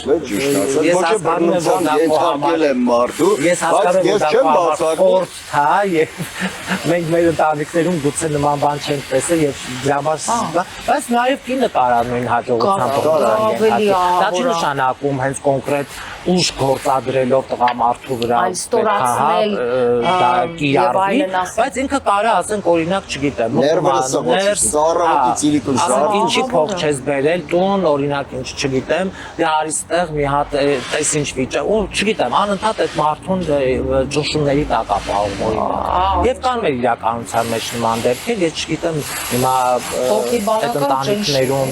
ես հասկանում եմ, որ դա ենթարկել եմ մարդու, ես հասկանում եմ, որ դա խորտ է եւ մենք մեր ընտանիքներում գուցե նման բան չենք տեսել եւ դրա համար, բայց նաև կինը կարա նույն հաջողությամբ բռնության ենթարկվի։ Դա չի նշանակում հենց կոնկրետ ուժ գործադրելով տղամարդու վրա ստորացնել դա կիրառվի, բայց ինքը կարա ասենք օրինակ, չգիտեմ, ինչի փող չես բերել տուն, օրինակ ինչ չգիտեմ, դե արիստեղ մի հատ տես ինչ վիճակ, ու չգիտեմ, անընդհատ այդ մարդուն ճնշումների տակ ապահովում օրինակ։ Եվ կան մեր իրականության մեջ նման դեպքեր, ես չգիտեմ հիմա այդ ընտանիքներում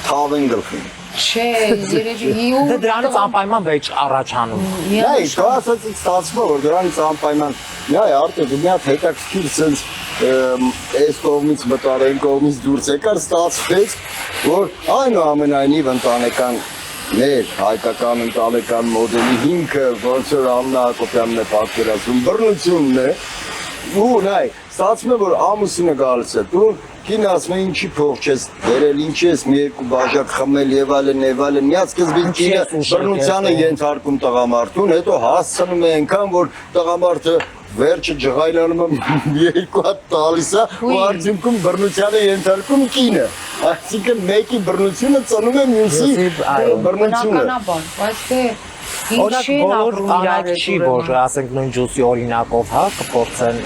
թավեն գլխին։ Չէ, երևի Դե դրանից անպայման վեճ առաջանում։ Նայ, դա ասած ստացվում է, որ դրանից անպայման, նայ, արդյոք մի հատ հետաքրքիր sense այս կողմից մտարեն կողմից դուրս եկար, ստացվեց, որ այնուամենայնիվ ընտանեկան մեր հայկական ընտանեկան մոդելի հիմքը, ոնց որ Աննա Հակոբյանն է պատկերացնում, բռնությունն է, ու նայ, ստացվում է, որ ամուսինը գալիս է, դու կին ասում է ինչի փող չես բերել, ինչ ես մի երկու բաժակ խմել եւ այլն, միա սկզբից կինը բռնությանը ենթարկում տղամարդուն, հետո հասցնում է այնքան, որ տղամարդը վերջը ջղայլանում է երկու հատ տալիս է, ու արդյունքում բռնությանը ենթարկում կինը, այսինքն մեկի բռնությունը ծնում է մյուսի բռնությունը։ Բնականաբար, բայց թե Օրինակ բոլոր կանայք չի, որ ասենք նույն ջուսի օրինակով հա կփորձեն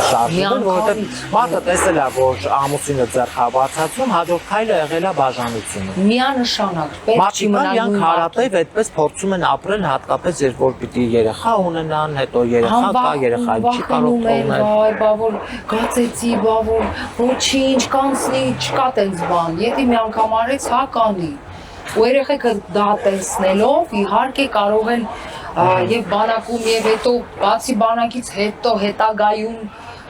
շարժվել, որովհետև մարդը տեսել է, որ ամուսինը ձեռքաբացացում, հաջորդ քայլը եղել է բաժանությունը։ Միանշանակ պետք չի մնալ նույն հարատև այդպես փորձում են ապրել, հատկապես երբ որ պիտի երեխա ունենան, հետո երեխա կա, երեխային չի կարող թողնել։ Վայ, բա որ գացեցի, բա որ ոչինչ կանցնի, չկա տենց բան։ Եթե մի անգամ արեց, հա կանի։ Ու երեխեքը դա տեսնելով իհարկե կարող են եւ բանակում եւ հետո բացի բանակից հետո հետագայում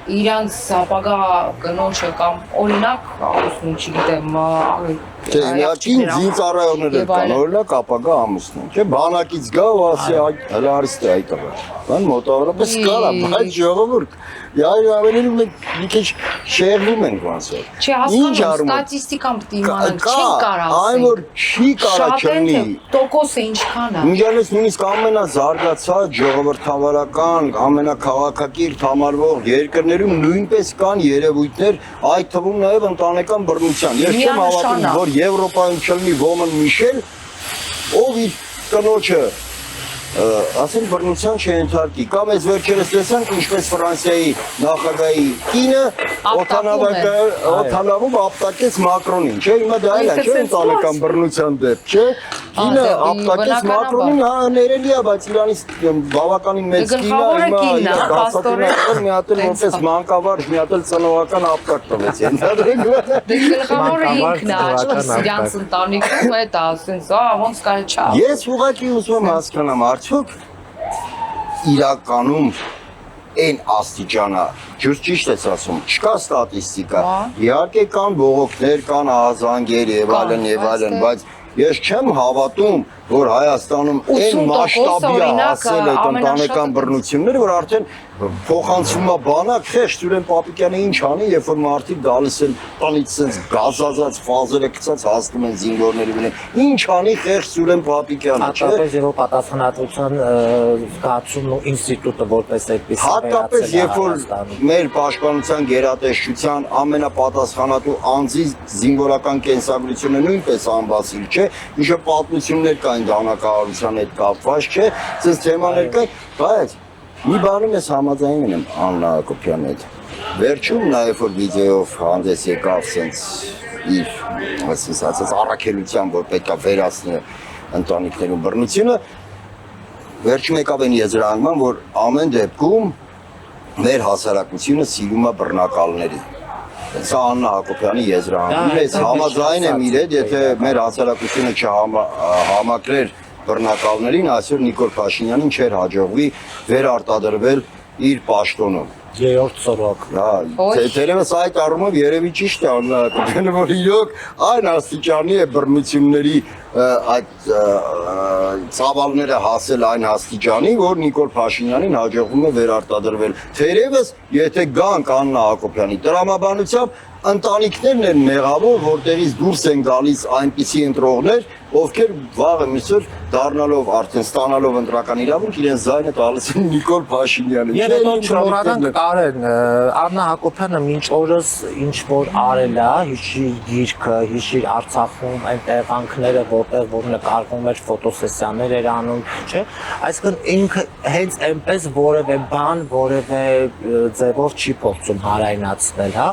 իրանց ապագա կնոջը կամ օրինակ ամուսնուն, չգիտեմ, Չէ, իհարկե զինծառայողներ կան, օրինակ ապագա ամուսնուն, չէ, բանակից գա ու ասի հələ արիստ է այդ տղա։ Բան մոտավորապես կարա, բայց ժողովուրդ, ավելի մենք մի քիչ շեղվում ենք ոնցով։ Չէ, հասկանում, ստատիստիկան պետք է իմանանք, չեն կարող ասել։ Այն որ չի կարա չլինի։ Տոկոսը ինչքան է։ Միջանից նույնիսկ ամենազարգացած ժողովրդավարական, ամենաքաղաքակիրթ համարվող երկրներում նույնպես կան երևույթներ, այդ թվում նաև ընտանեկան բռնության։ Ես չեմ հավատում, որ Եվրոպայում չլինի ոմն Միշել, ով իր կնոջը ասեն բռնության չենթարկի, կամ այս վերջերս տեսանք ինչպես Ֆրանսիայի նախագահի կինը օդանավում ապտակեց Մակրոնին, չէ, հիմա դա էլ է, չէ, ընտանեկան բռնության դեպք, չէ, կինը ապտակեց Մակրոնին, հա, ներելի է, բայց իրանից բավականին մեծ կինը հիմա բացատրական մի հատ էլ որպես մանկավարժ մի հատ էլ ծնողական ապտակ տվեց, ենթադրենք։ Դե գլխավորը ինքն է, աչքս իրանց ընտանիքում է դա, ասենց, ոնց կարելի չէ։ Ես ուղղակի ուզում եմ հասկանամ, արդյոք իրականում այն աստիճանա, ճիշտ ես ասում, չկա ստատիստիկա, իհարկե կան բողոքներ, կան ահազանգեր եւ այլն, բայց ես չեմ հավատում, որ Հայաստանում այն մասշտաբի հասել այդ ընտանեկան բռնությունները, որ արդեն փոխանցվում է բանակ, խեղճ Սուրեն Պապիկյանը ինչ անի, երբ որ մարդիկ գալիս են տանից sense գազազած ֆազերը գցած հասնում են զինվորների վրա։ Ինչ անի խեղճ Սուրեն Պապիկյանը, չէ՞։ Հատկապես երբ պատասխանատվության զգացումն ու ինստիտուտը որպես այդպես հատկապես երբ որ մեր պաշտպանության գերատեսչության ամենապատասխանատու անձի զինվորական կենսագրությունը նույնպես անբացիլ չէ, ինչը պատմություններ կային դանակահարության հետ կապված, չէ, sense թեմաներ կային, բայց մի բանում ես համաձայնում եմ Աննա Հակոբյանի հետ։ Վերջում նաև որ վիդեոյով հանդես եկավ sense իր ասես առաքելության, որ պետք է վերացնի ընտանիքներում բռնությունը, վերջում եկավ այն եզրահանգման, որ ամեն դեպքում մեր հասարակությունը սիրում է բռնակալների։ Սա Աննա Հակոբյանի եզրահանգումն է, համաձայն եմ իր հետ, եթե մեր հասարակությունը չհամակրեր բռնակալներին, այսօր Նիկոլ Փաշինյանին չէր հաջողվի վերարտադրվել իր պաշտոնում։ Երրորդ սորոք։ Թերևս այդ առումով երևի ճիշտ է Աննա Հակոբյանը, որ իրոք այն աստիճանի է բռնությունների այդ ծավալները հասել այն աստիճանի, որ Նիկոլ Փաշինյանին հաջողվում է վերարտադրվել։ Թերևս եթե գանք Աննա Հակոբյանի տրամաբանությամբ ընտանիքներն են մեղավոր, որտեղից դուրս են գալիս այնպիսի ընտրողներ, ովքեր վաղը միսօր դառնալով արդեն ստանալով ընտրական իրավունք իրենց զայնը տալիս են Նիկոլ Փաշինյանին։ Եվ հետո չմոռանանք Կարեն, Աննա Հակոբյանը մինչ օրս ինչ որ արել է, հիշի գիրքը, հիշի Արցախում այն տեղանքները, որտեղ որ նկարվում էր ֆոտոսեսիաներ էր անում, չէ՞։ Այսինքն ինքը հենց այնպես որևէ բան, որևէ ձևով չի փորձում հարայնացնել, հա։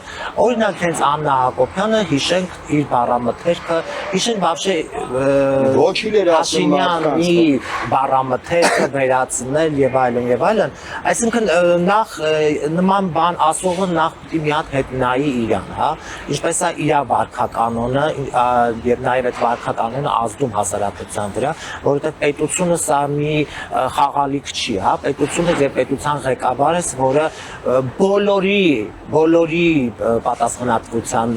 Օրինակ հենց Աննա Հակոբյանը հիշենք իր բառամթերքը, հիշենք вообще ոչ Փաշինյանի բառամթերքը վերացնել եւ այլն, այսինքն նախ նման բան ասողը նախ պիտի մի հատ հետ նայի իրան, հա, ինչպես է իր վարքականոնը եւ նաեւ այդ վարքականոնը ազդում հասարակության վրա, որովհետեւ պետությունը սա մի խաղալիք չի, հա, պետությունը եւ պետության ղեկավարը, որը բոլորի պատասխանատվության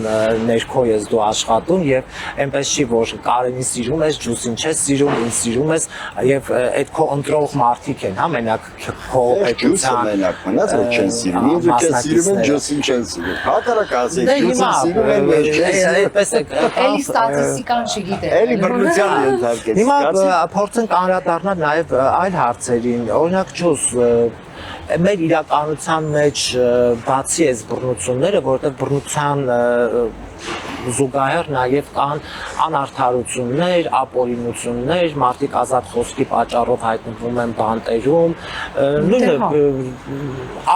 ներքո ես դու աշխատում եւ այնպես չի որ Կարենին սիրում ես, Ջուսին չես սիրում, ինձ սիրում ես եւ այդ քո ընտրող մարդիկ են, հա, մենակ քո պետության մենակ մնաց որ չեն սիրում, ինձ ու չեն սիրում են, Ջուսին չեն սիրում։ Հակառակ ասեք, Ջուսին սիրում են, ես չեն սիրում։ Այդպես է։ Էլի ստատիստիկան չգիտեմ։ Էլի բռնության ենթարկեց։ Հիմա փորձենք անդրադառնալ նաեւ այլ հարցերին, օրինակ Ջուս մեր իրականության մեջ բացի այս բռնությունները, որտեղ բռնության զուգահեռ նաև կան անարդարություններ, ապօրինություններ, մարդիկ ազատ խոսքի պատճառով հայտնվում են բանտերում, նույնը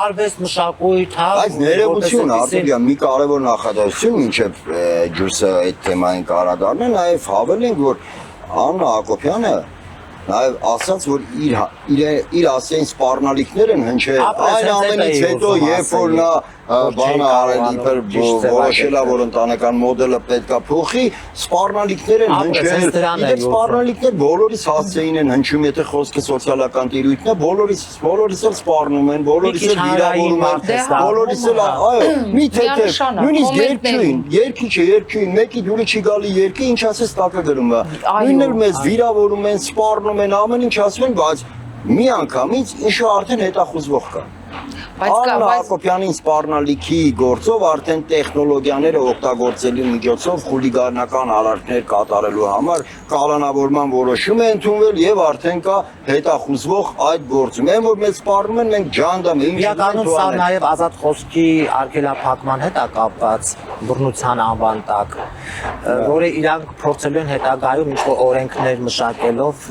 արվեստ մշակույթ, հա, բայց ներողություն, Արտուրյան, մի կարևոր նախադասություն, մինչև Ջուրսը այդ թեմային կարադառնա, նաև հավելենք, որ Աննա Հակոբյանը Նաև ասաց, որ իր ասեն սպառնալիքներ են հնչել, Ապրես, այն հենց ամենից էի հետո, ուզում երբ որ նա որ չի բանը արել իբր ճիշտ որոշել է, ձևակերպել։ որ ընտանեկան մոդելը պետքա փոխի, սպառնալիքներ են Ապրես, հնչել։ հենց դրան էի Իդեպ ուզում։ սպառնալիքներ բոլորիս հասցեին են հնչում, եթե խոսքը սոցիալական տիրույթն է, բոլորիս էլ սպառնում են, բոլորիս քիչ էլ հանրային վիրավորում մարդ է են, ստանում, բոլորիս էլ, հա։ այո, մի թեթև, Միանշանակ, նույնիսկ կոմենտներում։ երկին, մեկի դուրը չի գալի երկի, ինչ ասես տակը գրում է։ Այո, Նույնն էլ մեզ վիրավորում են, սպառնում են, ամեն ինչ ասում են, բայց մի անգամից ինչը արդեն հետախուզվող կա։ Աննա Հակոբյանին սպառնալիքի գործով արդեն տեխնոլոգիաները օգտագործելու միջոցով խուլիգանական արարքներ կատարելու համար կալանավորման որոշում է ընդունվել եւ արդեն կա հետախուզվող այդ գործում։ Այն որ մեզ սպառնում են, մենք ջանդամ ենք։ Իրականում սա նաև ազատ խոսքի արգելափակման հետ է կապված բռնության անվան տակ, որը իրանք փորձելու են հետագայում ինչ-որ օրենքներ մշակելով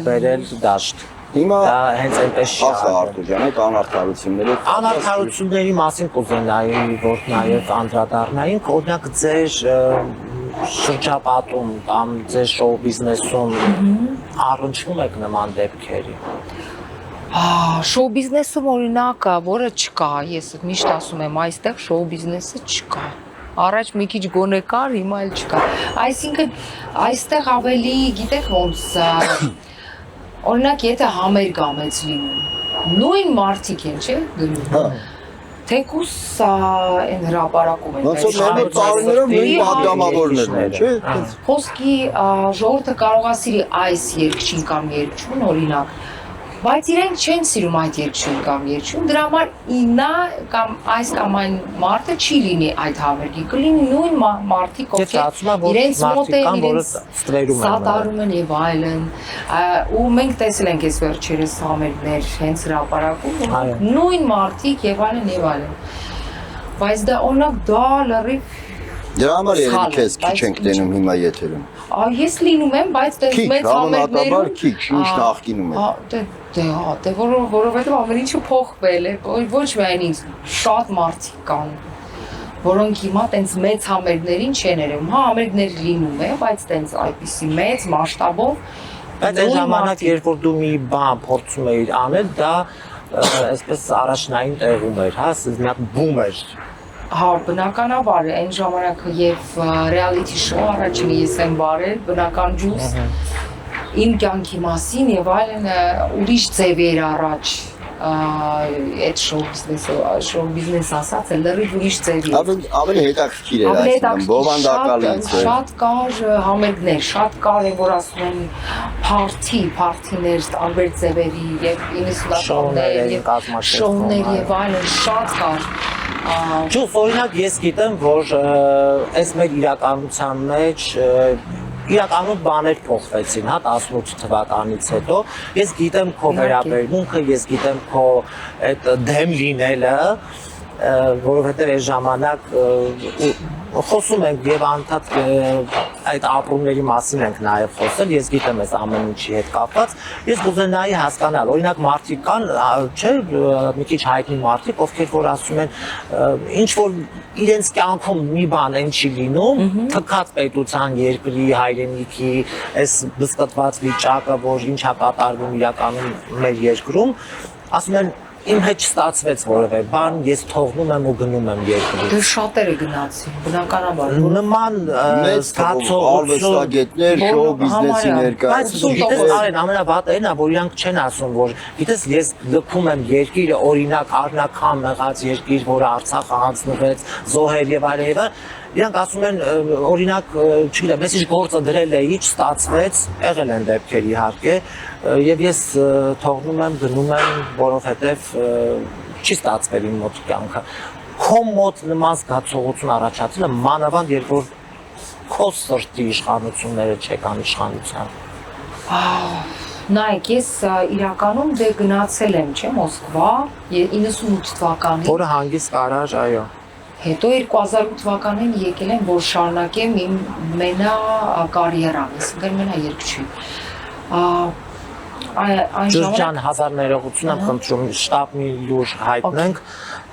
բերել դաշտ։ Հիմա Դա հենց այնպես չի ասա Արտուր ջան, այդ անարդարությունները Անարդարությունների մասին կուզենայի, որ նաև անդրադառնային, օրինակ ձեր շրջապատում կամ ձեր շոու բիզնեսում առնչվում եք նման դեպքերի։ Շոու բիզնեսում օրինակը, որը չկա, ես միշտ ասում եմ, այստեղ շոու բիզնեսը չկա։ Առաջ մի քիչ գոնե կար, հիմա էլ չկա։ Այսինքն այստեղ ավելի, գիտեք ոնց օրինակ եթե համերգ ամեց լինում, նույն մարդիկ են, չէ՞, գնում։ Թեկուս այն հրապարակում են։ Ոնց որ մեր տարիներով նույն պատգամավորներն են, չէ՞։ Խոսքի ժողովուրդը կարող է սիրի այս երկչին կամ երկչուն, օրինակ, բայց իրենք չեն սիրում այդ երկչուն կամ երկչուն, դրա համար նա կամ այս կամ այն մարդը չի լինի այդ համերգի, կլինի նույն մարդիկ, ովքեր իրենց մոտ են, իրենց սատարում են եւ այլն, ու մենք տեսել ենք այս վերջերս համերգներ հենց հրապարակում, նույն մարդիկ եւ այլն եւ այլն, բայց դա օրինակ դա լրիվ Դրա համար երևի քեզ քիչ ենք տենում հիմա եթերում։ Ես լինում եմ, բայց դες մեծ համերգներում քիչ, ինչ նախկինում է։ Դե որովհետև ամեն ինչը փոխվել է, ոչ միայն ինձ, շատ մարդիկ կան, որոնք հիմա տենց մեծ համերգներին չեն երևում։ Հա, համերգներ լինում է, բայց տենց այդպիսի մեծ մասշտաբով։ Բայց այն ժամանակ, երբ որ դու մի բան փորձում էիր անել, դա այսպես առաջնային տեղում էր, հա, մի հատ բում էր։ Հա, բնականաբար է, այն ժամանակ եւ ռեալիթի շոու առաջինը ես եմ բարել, բնական ջուս, իմ կյանքի մասին եւ այլն ուրիշ ձև էր առաջ այդ շոու բիզնես ասած է լրիվ ուրիշ ձև էր։ Ավելի հետաքրքիր էր այսինքն բովանդակալից։ Շատ կար համերգներ, շատ կար են որ ասում են փարթիներ, տարբեր ձևերի եւ 90-ականներ եւ շոուներ եւ այլն շատ կար։ Ճուս, օրինակ ես գիտեմ, որ այս մեր իրականության մեջ իրականում բաներ փոխվեցին, հա 18 թվականից հետո։ Ես գիտեմ քո վերաբերմունքը, ես գիտեմ քո այդ դեմ լինելը, որովհետև այս ժամանակ խոսում ենք եւ անդադ այդ ապրումների մասին ենք նաեւ խոսել, ես գիտեմ այս ամեն ինչի հետ կապված, ես կուզենայի հասկանալ, օրինակ մարդիկ կան, չէ, մի քիչ հայտնի մարդիկ, ովքեր որ ասում են, ինչ որ իրենց կյանքում մի բան են չի լինում, թքած պետության, երկրի, հայրենիքի, այս բսկտված վիճակը, որ ինչա կատարվում իրականում մեր երկրում, ասում են Իմ հետ չստացվեց որևէ բան, ես թողնում եմ ու գնում եմ երկրից։ Դե շատերը գնացին, բնականաբար։ Նման արվեստագետներ, շոու բիզնեսի Բայց դու գիտես, Արեն, ամենավատը այն է, որ իրանք չեն ասում, որ գիտես, ես լքում եմ երկիրը, օրինակ առնական մեղած երկիր, որը Արցախը հանձնվեց, զոհեր եւ այլն եւ այլն։ Իրանք ասում են, օրինակ, չգիտեմ, ես ինչ գործը դրել էի, չստացվեց, եղել են դեպքեր իհարկե, եւ ես թողնում եմ, գնում եմ, որովհետեւ չի ստացվել իմ մոտ կյանքը։ Քո մոտ նման զգացողություն առաջացել է մանավանդ երբ որ քո սրտի իշխանությունները չեկան իշխանության։ Նայեք, ես իրականում դե գնացել եմ, չէ՞, Մոսկվա 98 թվականին։ Որը հանգիստ կարար, այո։ Հետո 2008 թվականին եկել եմ, որ շարունակեմ իմ մենա կարիերան, այսինքն մենա երգչի։ այն Ջուրջան 1000 ներողություն եմ խնդրում շտաբի լուր հայտնենք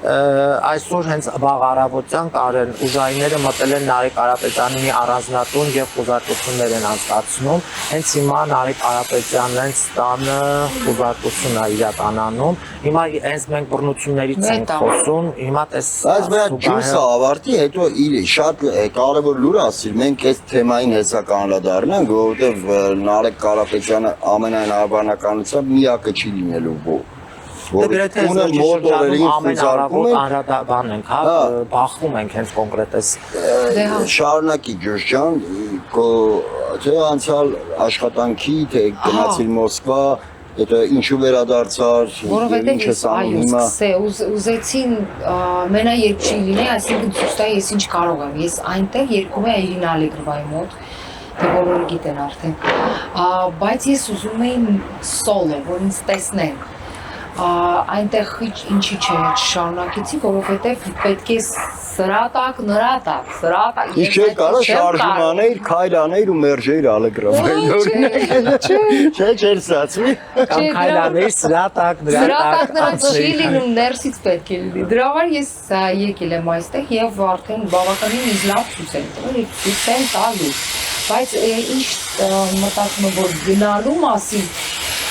այսօր հենց վաղ առավոտյան Կարեն ուժայինները մտել են Նարեկ Կարապետյանի առանձնատուն եւ խոզարկություններ են անցկացնում հենց հիմա Նարեկ Կարապետյանն են ստանը խոզարկությունն է իրականանում հիմա հենց մենք բռնություններից ենք խոսում հիմա Այս վրա ջուսը ավարտի հետո իր շատ կարևոր լուր ասիր մենք այս թեմային հեսա կանրադառնանք որովհետեւ Նարեկ Կարապետյանը ամենայն հավանականությամբ միակը չի լինելու Դե ամեն առավոտ անհրաժեշտ ենք, հա, բախվում ենք հենց կոնկրետես շարունակի Ջուրջան, թե անցյալ աշխատանքի, թե գնացիր Մոսկվա, դա ինչու վերադարձար, ինչ ես անում հիմա։ Ուզեցին մենա երբ չի լինի, այսինքն ցույց տա ես ինչ կարող եմ։ Ես այնտեղ երկում եմ Իրինա Ալեգրովայի մոտ, դե բոլորը գիտեն արդեն։ Բայց ես ուզում եմ սոլո, որ ինձ տեսնեն։ Այնտեղ ինչի չէ շարունակեցի, որովհետև պետք է սրատակ, նրատակ, սրատակ։ Ինչ չէ կարող շարժում անել, քայլ անել ու մերժեիր Ալեգրովային։ Չէ, ստացվի։ Կամ քայլ անել, սրատակ, նրատակ չի լինում, ներսից պետք է լինի։ Դրա համար ես եկել եմ այստեղ եւ արդեն բավականին ինձ լավ ցույց եմ տվել, ցույց եմ տալու։ Բայց ինչ մտածում եմ, որ գնալու մասին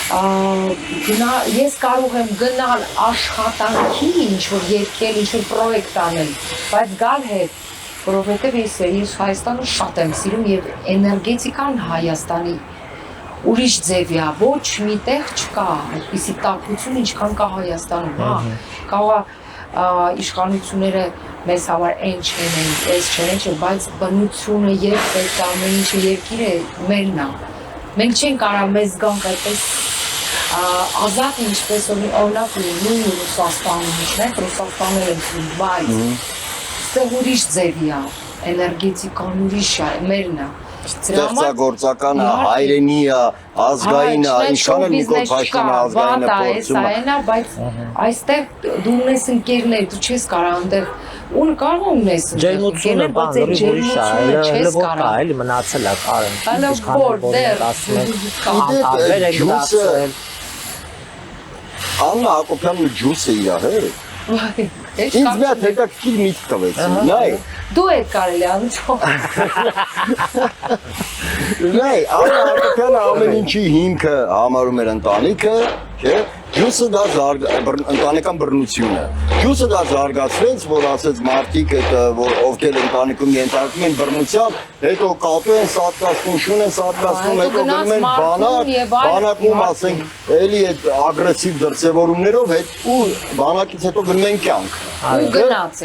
ես կարող եմ գնալ աշխատանքի ինչ-որ երկել, ինչ-որ պրոյեկտ անել, բայց գալ հետ, որովհետև ես Հայաստանը շատ եմ սիրում և էներգետիկան Հայաստանի ուրիշ ձև է, ոչ մի տեղ չկա, այդպիսի տաքություն ինչքան կա Հայաստանում, կարող իշխանությունները մեզ համար են չեն, բայց բնությունը և պետք ամեն ինչը երկիրը մերն է, մենք չեն կարող մեզ գանք այդպես ազատ ինչպես օրինակ նույն Ռուսաստանում ինչն Ռուսաստանել են բայց ստեղ ուրիշ ձևի է, էներգետիկան ուրիշ է, մերն է Ստեղծագործականը հայրենի է, ազգային է, ինչքան էլ Նիկոլ Փաշինյանը ազգայինը փորձում է բայց այստեղ դու ունես ընկերներ, դու չես կարող այնտեղ ու կարող ունես ջերմությունը բան ուրիշ է, չես կարող այլ մնացել է Կարեն Աննա Հակոբյանը ջուսը իր հետ։ Ինձ մի հատ հետաքրքիր միտք տվեց։ Նայ։ Դու եք կարելի անցող։ Նայ, Աննա Հակոբյանը ամեն ինչի հիմքը համարում էր ընտանիքը, չէ՞։ Ջուսը դա ընտանեկան բռնություն է։ Ջուսը դա զարգացրեց, որ ասեց մարդիկ որ ովքեր ընտանիքում ենթարկվում են բռնության, հետո կատու են սատկացնում, շուն են սատկացնում, հետո գնում են բանակում ասենք էլի այդ ագրեսիվ դրսևորումներով ու բանակից հետո գնում են կյանք։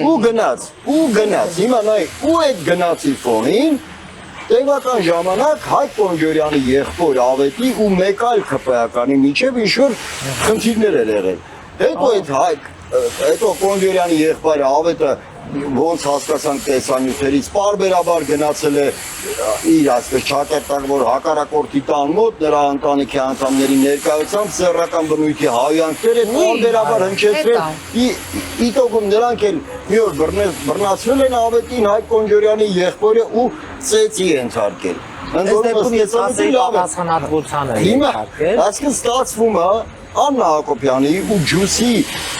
Ու գնաց։ Հիմա նայ, ու այդ գնացի ֆոնին Տևական ժամանակ Հայկ Կոնջորյանի եղբոր Ավետի ու մեկ այլ ՔՊՀ-ականի միջև ինչ-որ խնդիրներ էր եղել։ Հետո Կոնջորյանի եղբայրը Ավետը ոնց հասկացանք տեսանյութերից պարբերաբար գնացել է իր այսպես ճակատակ որ հակառակորդի տան մոտ նրա ընտանիքի անդամների ներկայությամբ սեռական բնույթի հայանքները պարբերաբար հնչեցրել իտոգում նրանք էլ մի օր բռնացրել են Ավետին Հայկ Կոնջորյանի եղբորը ու ծեծի ենթարկել Հիմա այսինքն ստացվում է Աննա Հակոբյանի ու Ջուսի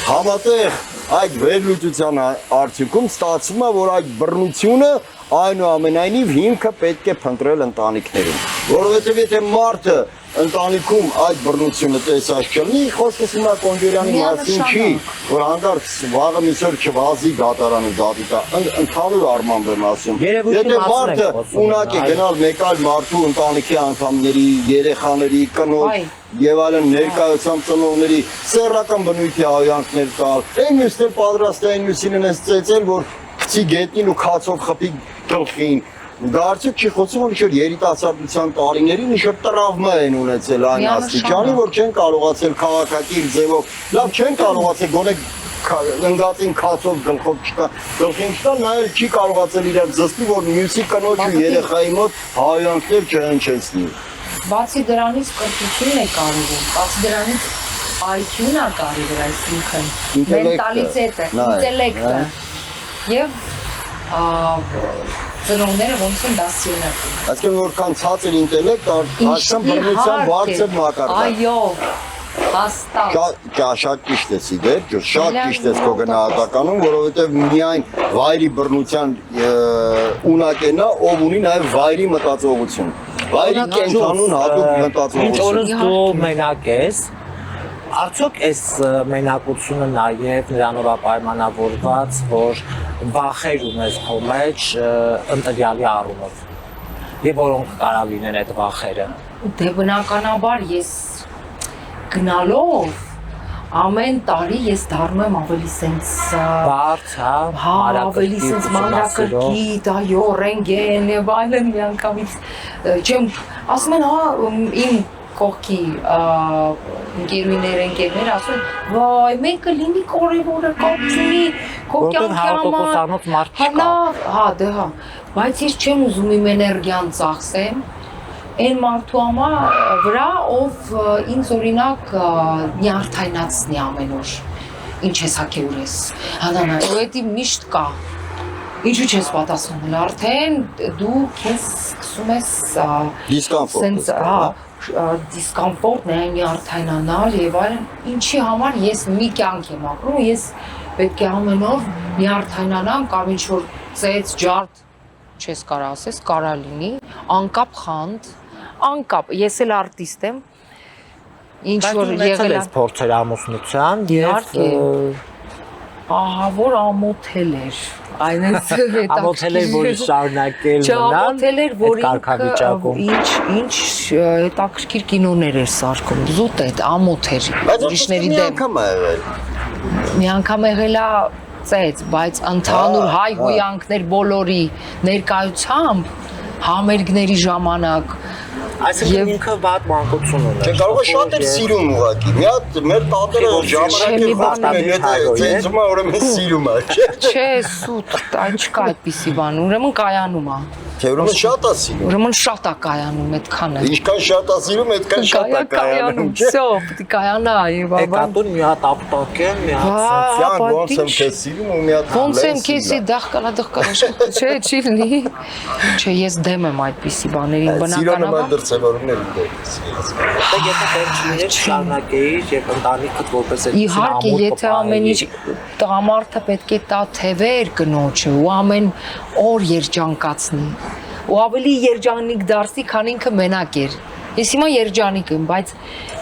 համատեղ այդ վերլուծության արդյունքում ստացվում է, որ այդ բռնությունը այնուամենայնիվ հիմքը պետք է փնտրել ընտանիքներում։ Որովհետև եթե մարդը ընտանիքում այդ բռնությունը տեսած չլինի, խոսքս հիմա Կոնջորյանի մասին չի, որ հանդարտ վաղը միսօր չվազի դատարանը դատիտա, ընդհանուր առմամբ եմ ասում։ Եթե մարդը ունակ է գնալ մեկ այլ մարդու ընտանիքի անդամների, երեխաների, կնոջ եւ այլն ներկայությամբ ծնողների սեռական բնույթի հայանքներ տալ, այն մյուսներ պատրաստ են մյուսին են ծեծել, որ գցի գետնին ու քացով խփի գլխին։ Դա արդյոք չի խոսում, որ ինչ-որ երիտասարդության տարիներին ինչ-որ տրավմա են ունեցել այն աստիճանի, որ չեն կարողացել քաղաքակիր ձևով, լավ չեն կարողացել գոնե ընկածին քացով գլխին չտա, նայել չի կարողացել իրար զսպի, որ մյուսի կնոջ ու երեխայի մոտ հայանքներ չհնչեցնի։ Բացի դրանից կրթությունն է կարևոր, բացի դրանից IQ-ն է կարևոր, այսինքն մենտալիտետը, ինտելեկտը եւ ծնողները ոնց են դասյունակ։ Այսինքն որքան ցածր ինտելեկտ, այդքան բռնության բարձր մակարդակ։ Այո, հաստատ։ Շատ ճիշտ ես իդեր, շատ ճիշտ ես քո գնահատականում, որովհետև միայն վայրի բռնության ունակ է նա, ով ունի նաև վայրի մտածողություն։ Վայրի կենթանուն հատուկ Ինչ մտածողություն։ օրս դու մենակ ես, արդյոք այս մենակությունը նաև նրանով է պայմանավորված, որ վախեր ունես քո մեջ ընտրյալի առումով։ Եվ որոնք կարող լինեն այդ վախերը։ Դե բնականաբար ես գնալով ամեն տարի ես դառնում եմ ավելի սենց Բարդ, հա, ավելի սենց մանրակրկիտ, այո, ռենգեն եւ այլն միանգամից չեմ ասում են հա իմ կողքի ընկերուներ ասում են վայ մեկը լինի կորևորը կապ չունի քո կյանքի համար հա դե հա բայց ես չեմ ուզում իմ էներգիան ծախսեմ այն մարդու վրա, ով ինձ օրինակ նյարդայնացնի ամեն օր, ինչ ես հակեուր ես, հադանա, ուետի միշտ կա, ինչու չես պատասխանել, արդեն դու քեզ սկսում ես դիսկոմֆորտ նայ նյարդայնանալ եւ այլն, ինչի համար ես մի կյանք եմ ապրում, ես պետք է ամեն օր նյարդայնանամ կամ ինչ որ ծեծ ջարդ չես կարա ասես, կարա լինի, անկապ խանդ անկապ, ես էլ արտիստ եմ, ինչ որ եղել է փորձեր ամուսնության եւ ահա որ ամոթել էր, այնպես ամոթել էր, որ շարունակել մնալ, ամոթել էր, որ ինչ հետաքրքիր կինոներ էր սարքում, զուտ է, ամոթ էր, ուրիշների դեմ։ Մի անգամ եղել է ծեծ, բայց ընդհանուր հայ հոյանքներ բոլորի ներկայությամբ համերգների ժամանակ Այսինքն ինքը վատ մանկություն ունի։ Չէ, կարող է շատ էր սիրում ուղղակի։ Մի հատ մեր տատերը ժամանակի խոսում են, եթե ծեծում է, ուրեմն սիրում է, չէ։ Չէ, սուտ, այն չկա այդպիսի բան, ուրեմն կայանում է։ Թե ուրեմն շատ է սիրում։ Ուրեմն շատ է կայանում այդքանը։ Ինչքան շատ է սիրում, այդքան շատ է կայանում, չէ։ Всё, պետք է կայանա, այո, Կատուն մի հատ ապտակ է, մի հատ Սյան ոնց եմ քեզ սիրում ու մի հատ ոնց եմ քեզ դախկալա չէ, չի լինի։ Չէ, ես դեմ եմ այդպիսի բաներին, բնականաբար։ դրսևորումներ ունեն։ Դե եթե դեռ շարունակեիր եւ ընտանիքդ որպես այդ Իհարկե, եթե ամեն ինչ տղամարդը պետք է տա թևեր կնոջը ու ամեն օր երջանկացնի ու ավելի երջանիկ դարձի, քան ինքը մենակ էր։ Ես հիմա երջանիկ եմ, բայց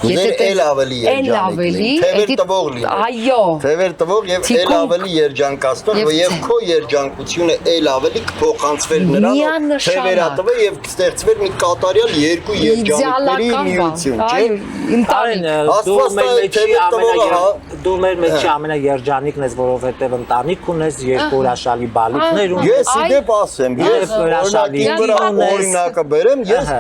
եթե էլ ավելի երջանիկ, թևեր տվող լինի։ Այո։ Թևեր տվող եւ էլ ավելի երջանկացնող եւ քո երջանկությունը էլ ավելի կփոխանցվեր նրան, թևերատվը եւ կստեղծվեր մի կատարյալ երկու երջանիկների միություն, չէ։ Դու մեր մեջի ամենաերջանիկն ես, որովհետեւ ընտանիք ունես, երկու հրաշալի բալիկներ ունես։ Ես իդեպ ասեմ, ես օրինակը բերեմ, ես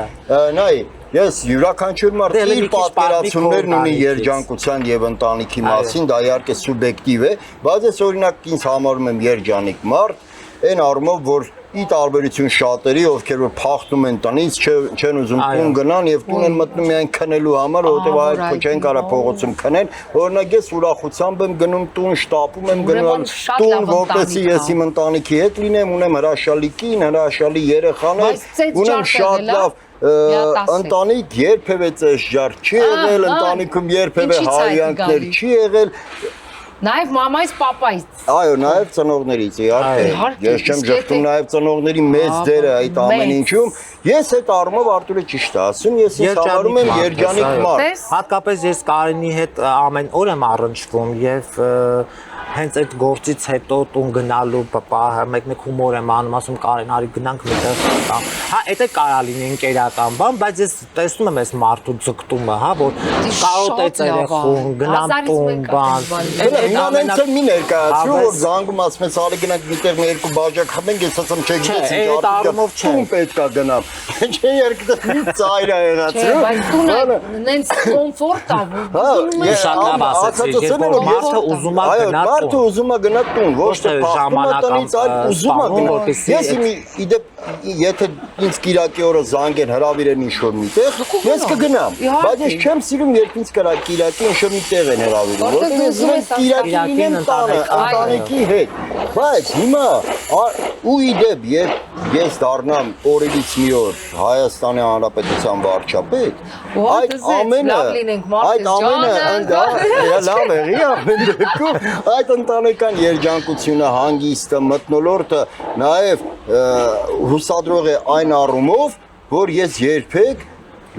նայ Ես յուրաքանչյուր մարդ իր պատկերացումներն ունի երջանկության եւ ընտանիքի մասին, դա իհարկե սուբյեկտիվ է, բայց ես օրինակ ինձ համարում եմ երջանիկ մարդ, այն առումով, որ ի տարբերություն շատերի, ովքեր որ փախնում են տնից, չեն ուզում տուն գնան եւ տուն են մտնում միայն քնելու համար, որովհետեւ այլ չեն կարա փողոցում քնել, օրինակ ես ուրախությամբ եմ գնում տուն, շտապում եմ գնալ տուն, որպեսզի ես իմ ընտանիքի հետ լինեմ, ունեմ հրաշալի կին, հրաշալի երեխաներ, ունեմ շատ լավ ընտանիք երբևէ ծեժջար չի եղել, ընտանիքում երբևէ հայյանքներ չի եղել Նաև մամայից, պապայից Այո, նաև ծնողներից, իհարկե Ես չեմ ժխտում նաև ծնողների մեծ դերը այդ ամեն ինչում Ես այդ առումով Արտուրը ճիշտ է ասում, ես ինձ համարում եմ երջանիկ մարդ Հատկապես ես Կարենի հետ ամեն օր եմ առնչվում եւ հենց այդ գործից հետո տուն գնալու պապահը մեկ-մեկ հումոր եմ անում, ասում Կարեն, արի գնանք միտեղ կամ հա, դա կարա լինի ընկերական բան, բայց ես տեսնում եմ այս մարդու ձգտումը, հա, որ կարոտեց երեխուն, գնամ տուն, բան։ Ինան հենց մի ներկայացրու, որ զանգում ասում ես, արի գնանք միտեղ մի երկու բաժակ խմենք, ես ասում չգիտես ինչ առումով չէ։ Տուն պետք է գնամ։ Չէ, երկու մի ծայր է եղածրու։ Բայց տունը նենց կոմֆորտ է, որ շատ լավ ասացի, երբ որ մարդը ուզում է գնա Մարդը ուզում է գնա տուն, ոչ թե փախնում է տնից, այլ ուզում է գնա։ Ես իդեպ եթե ինձ Կիրակի օրը զանգեն հրավիրեն ինչ-որ միտեղ, ես կգնամ։ Բայց ես չեմ սիրում, երբ ինձ Կիրակի ինչ-որ միտեղ են հրավիրում, որտեղ ես ուզում եմ Կիրակի լինեմ տանը, ընտանիքի հետ։ Բայց հիմա ու իդեպ, երբ ես դառնամ օրերից մի օր Հայաստանի Հանրապետության վարչապետ, այդ ամենը լավ է, ամեն դեպքում այդ ընտանեկան երջանկությունը, հանգիստը, մթնոլորտը նաև հուսադրող է այն առումով, որ ես երբեք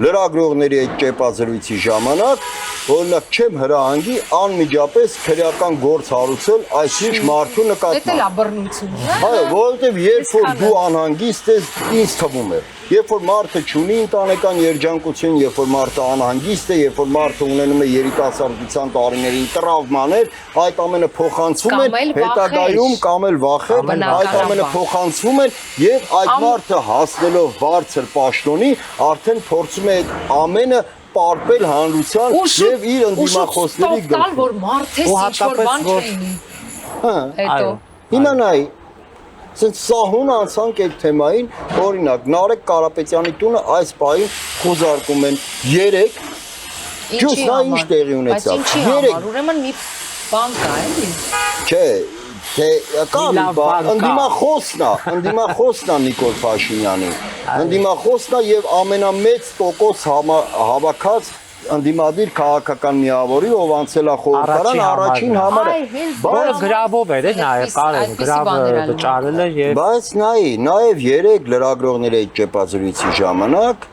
լրագրողների այդ ճեպազրույցի ժամանակ օրինակ չեմ հրահանգի անմիջապես քրեական գործ հարուցել այսինչ մարդու նկատմամբ։ Դա էլ է բռնություն։ Այո, որովհետև երբ որ դու անհանգիստ ես, ինձ թվում է, երբ որ մարդը չունի ընտանեկան երջանկություն, երբ որ մարդը անհանգիստ է, երբ որ մարդը ունենում է երիտասարդության տարիներին տրավմաներ, այդ ամենը փոխանցվում է հետագայում կամ էլ վախեր, այդ ամենը փոխանցվում է եւ այդ մարդը հասնելով բարձր պաշտոնի արդեն փորձում է այդ ամենը պարպել հանրության եւ իր ընդդիմախոսների գլխին, որ մարդը ինչ-որ բան չունի։ Հետո հիմա նայ Սենց սահուն անցանք այդ թեմային, օրինակ Նարեկ Կարապետյանի տունը այս պահին խոզարկում են 3 ջուս նա ինչ տեղի ունեցավ 3 ուրեմն մի բան կա էլի չէ թե կամ ընդդիմախոսն է Նիկոլ Փաշինյանի ընդդիմախոսն է եւ ամենամեծ տոկոս հավաքած ընդդիմադիր քաղաքական միավորի ով անցել է խորհրդարան առաջին համարը որը գրավով էր նաև կարեն գրավը վճարել է եւ բայց նաև 3 լրագրողների այդ ճեպազրույցի ժամանակ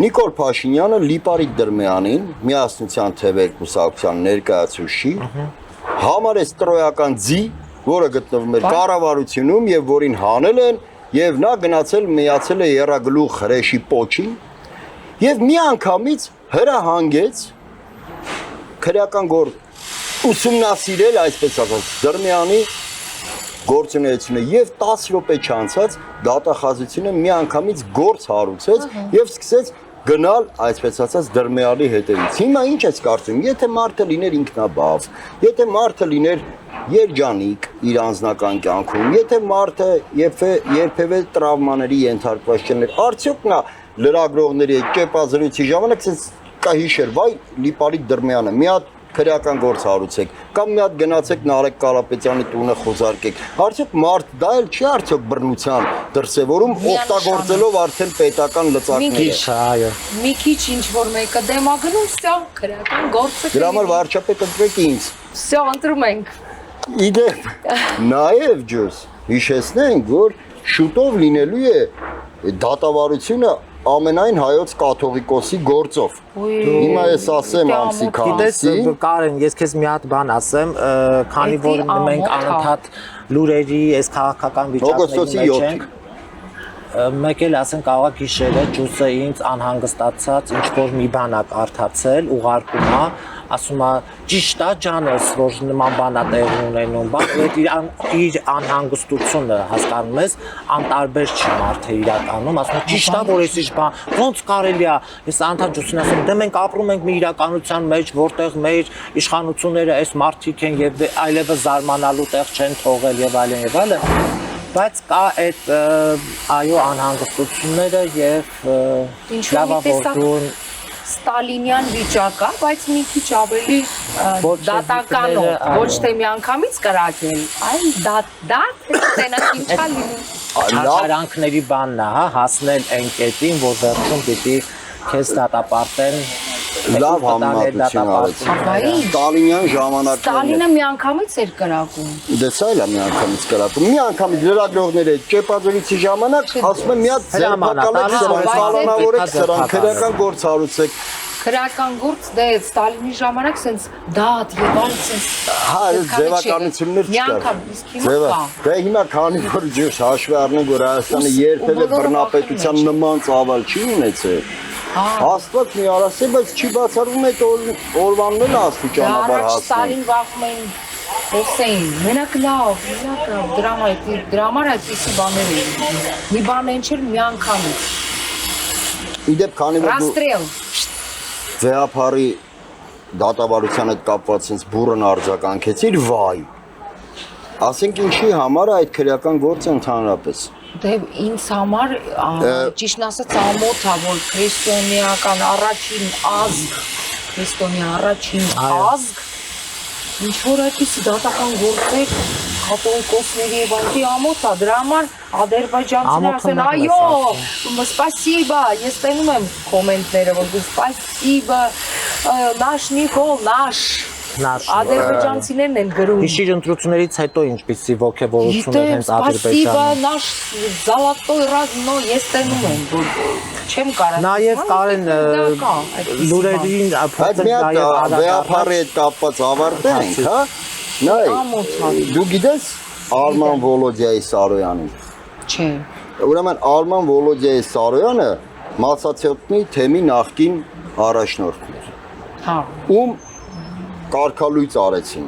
Նիկոլ Փաշինյանը Լիպարիտ Դրմյանին միասնության TV կուսակցության ներկայացուցիչ համարեց տրոյական ձի որը գտնվում էր կառավարությունում եւ որին հանել են եւ նա գնացել միացել է Եռագլուխ հրեշի պոչին եւ մի անգամից հրահանգեց քրեական գործ ուսումնասիրել այսպես ասած Դրմյանի գործունեությունը եւ 10 րոպե չանցած դատախազությունը մի անգամից գործ հարուցեց եւ սկսեց գնալ այսպես ասած Դրմյանի հետևից հիմա ինչ ես կարծում եթե մարդը լիներ ինքնաբավ եթե մարդը լիներ երջանիկ իր անձնական կյանքում եթե մարդը երբևէ տրավմաների ենթարկված չլիներ արդյոք նա լրագրողների ճեպազրույցի ժամանակ կհիշեր վայ Լիպարիտ Դրմյանը մի հատ քրեական գործ հարուցեք կամ մի հատ գնացեք Նարեկ Կարապետյանի տունը խոզարկեք արդյոք մարդ դա էլ չի արդյոք բռնության դրսևորում օգտագործելով արդեն պետական լծակները այո մի քիչ ինչ որ մեկը դեմա գնում վсё քրեական գործը դրա համար վարչապետ ընտրեք ինձ վсё ընտրում ենք իդեպ նաև ջոս հիշեցնենք որ շուտով լինելու է դատավարությունը ամենայն հայոց կաթողիկոսի գործով։ Հիմա ես ասեմ ամսի քանիսի։ Գիտես Կարեն, ես քեզ մի հատ բան ասեմ, քանի որ մենք անընդհատ լուրերի այս քաղաքական վիճակների մեջ ենք։ Մեկ էլ ասեն կարող է գիշերը ջուսը ինձ անհանգստացած ինչ որ մի բան է կարդացել, ուղարկում է, ասում է ճիշտ է ջանես, որ նման բան է տեղի ունենում, բայց իր անհանգստությունը հասկանում ես, անտարբեր չի մարդը իրականում, ասում է ճիշտ է, որ էս բան, ոնց կարելի է, ես անդադ ջուսին ասում, դե մենք ապրում ենք մի իրականության մեջ, որտեղ մեր իշխանությունները այս մարդիկ են եւ այլևս զարմանալու տեղ չեն թողել եւ այլն բայց կա այդ այո անհանգստությունները եւ լավավորություն Ստալինյան վիճակա, բայց մի քիչ ավելի դատականով, ոչ թե միանգամից կրակել, այլ դատ տենակ ինչա լինում։ Չարչարանքների բանն է, հա, հասնել այն կետին, որ վերջում պիտի քեզ դատապարտեն լավ համեմատություն արեց։ Ստալինյան ժամանակներն Ստալինը միանգամից էր կրակում։ Դե սա էլ է միանգամից կրակում։ Միանգամից լրագրողները ճեպազրույցի ժամանակ ասում են մի հատ ձերբակալեք սրանք, կալանավորեք սրանք, քրեական գործ հարուցեք։ Քրեական գործ դե Ստալինի ժամանակ սենց դատ եւ այլ սենց հա ձևականություններ չկար։ Դե հիմա քանի որ ջուր հաշվի առնենք որ Հայաստանը երբևէ բռնապետության նման ծավալ չի ունեցել։ Աստված մի արասե, բայց չի բացառվում այդ օրվանն էլ աստու ճանապարհ հասնում։ Ստալին վախում էին Հոսեին, մենակ լավ, դրա համար այդպիսի բաներ էին։ Մի բան են չէր մի անգամից։ Իդեպ քանի որ Ռաստրել։ Ձեհափարի դատավարության հետ կապված sense բուրըն արձագանքեցիր, վայ։ Ասենք ինչի համար այդ քրեական գործը ընդհանրապես։ Դե ինձ համար ճիշտն ասած ամոթ է, որ քրիստոնեական առաջին ազգ, քրիստոնյա առաջին ազգ, ինչ որ այդպիսի դատական գործեր կաթոլիկոսների եւ այլնի ամոթ է, դրա համար ադրբեջանցիները ասեն այո, спасибо, ես տենում եմ կոմենտները, որ спасибо, наш Նիկոլ, наш ադրբեջանցիներն են գրում։ Հիշիր ընտրություններից հետո ինչպիսի ոգևորություն էր հենց Спасибо, Ադրբեջանում։ наш золотой родной, ես տենում եմ, որ չեմ կարող։ Նաև Կարեն լուրերին Այդ մի հատ վեապարի հետ կապված ավարտենք, հա։ Նայ, դու գիտես Արման Վոլոդյայի Սարոյանին։ Չէ։ Ուրեմն Արման Վոլոդյայի Սարոյանը Մասացետնի թեմի նախկին առաջնորդն էր։ Հա։ Ում կարգալույծ արեցին։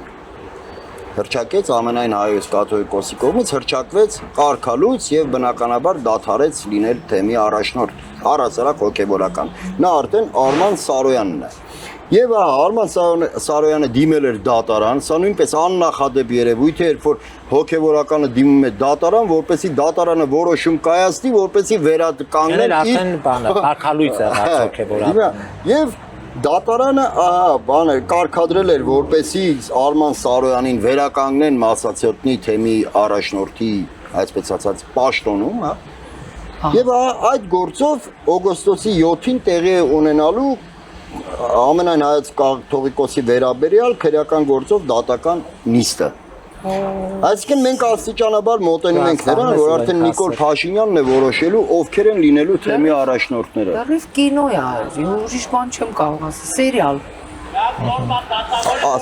Հրճակեց ամենայն հայոց կաթոլիկոսի կողմից հրճակվեց կարգալույծ եւ բնականաբար դադարեց լինել թեմի առաջնորդ, առասարակ հոգեբորական։ Նա արդեն Արման Սարոյանն է։ Եվ Արման Սարոյանը դիմել էր դատարան, սա նույնպես աննախադեպ երևույթ էր, որ հոգեբորականը դիմում է դատարան, որպեսզի դատարանը որոշում կայացնի, որպեսզի վերականգնել արդեն բանը կարգալույծ է հոգեբորականը։ Եվ դատարանը կարգադրել էր, որպեսզի Արման Սարոյանին վերականգնեն Մասացետնի թեմի առաջնորդի, այսպես ասած, պաշտոնում, հա։ Եվ այդ գործով օգոստոսի 7-ին տեղի է ունենալու ամենայն հայոց կաթողիկոսի վերաբերյալ քրեական գործով դատական նիստը։ Այսինքն մենք աստիճանաբար մոտենում ենք նրան, որ արդեն Նիկոլ Փաշինյանն է որոշելու ովքեր են լինելու թեմի առաջնորդները։ Դեռ կինո է, ուրիշ բան չեմ կարող ասել, սերիալ։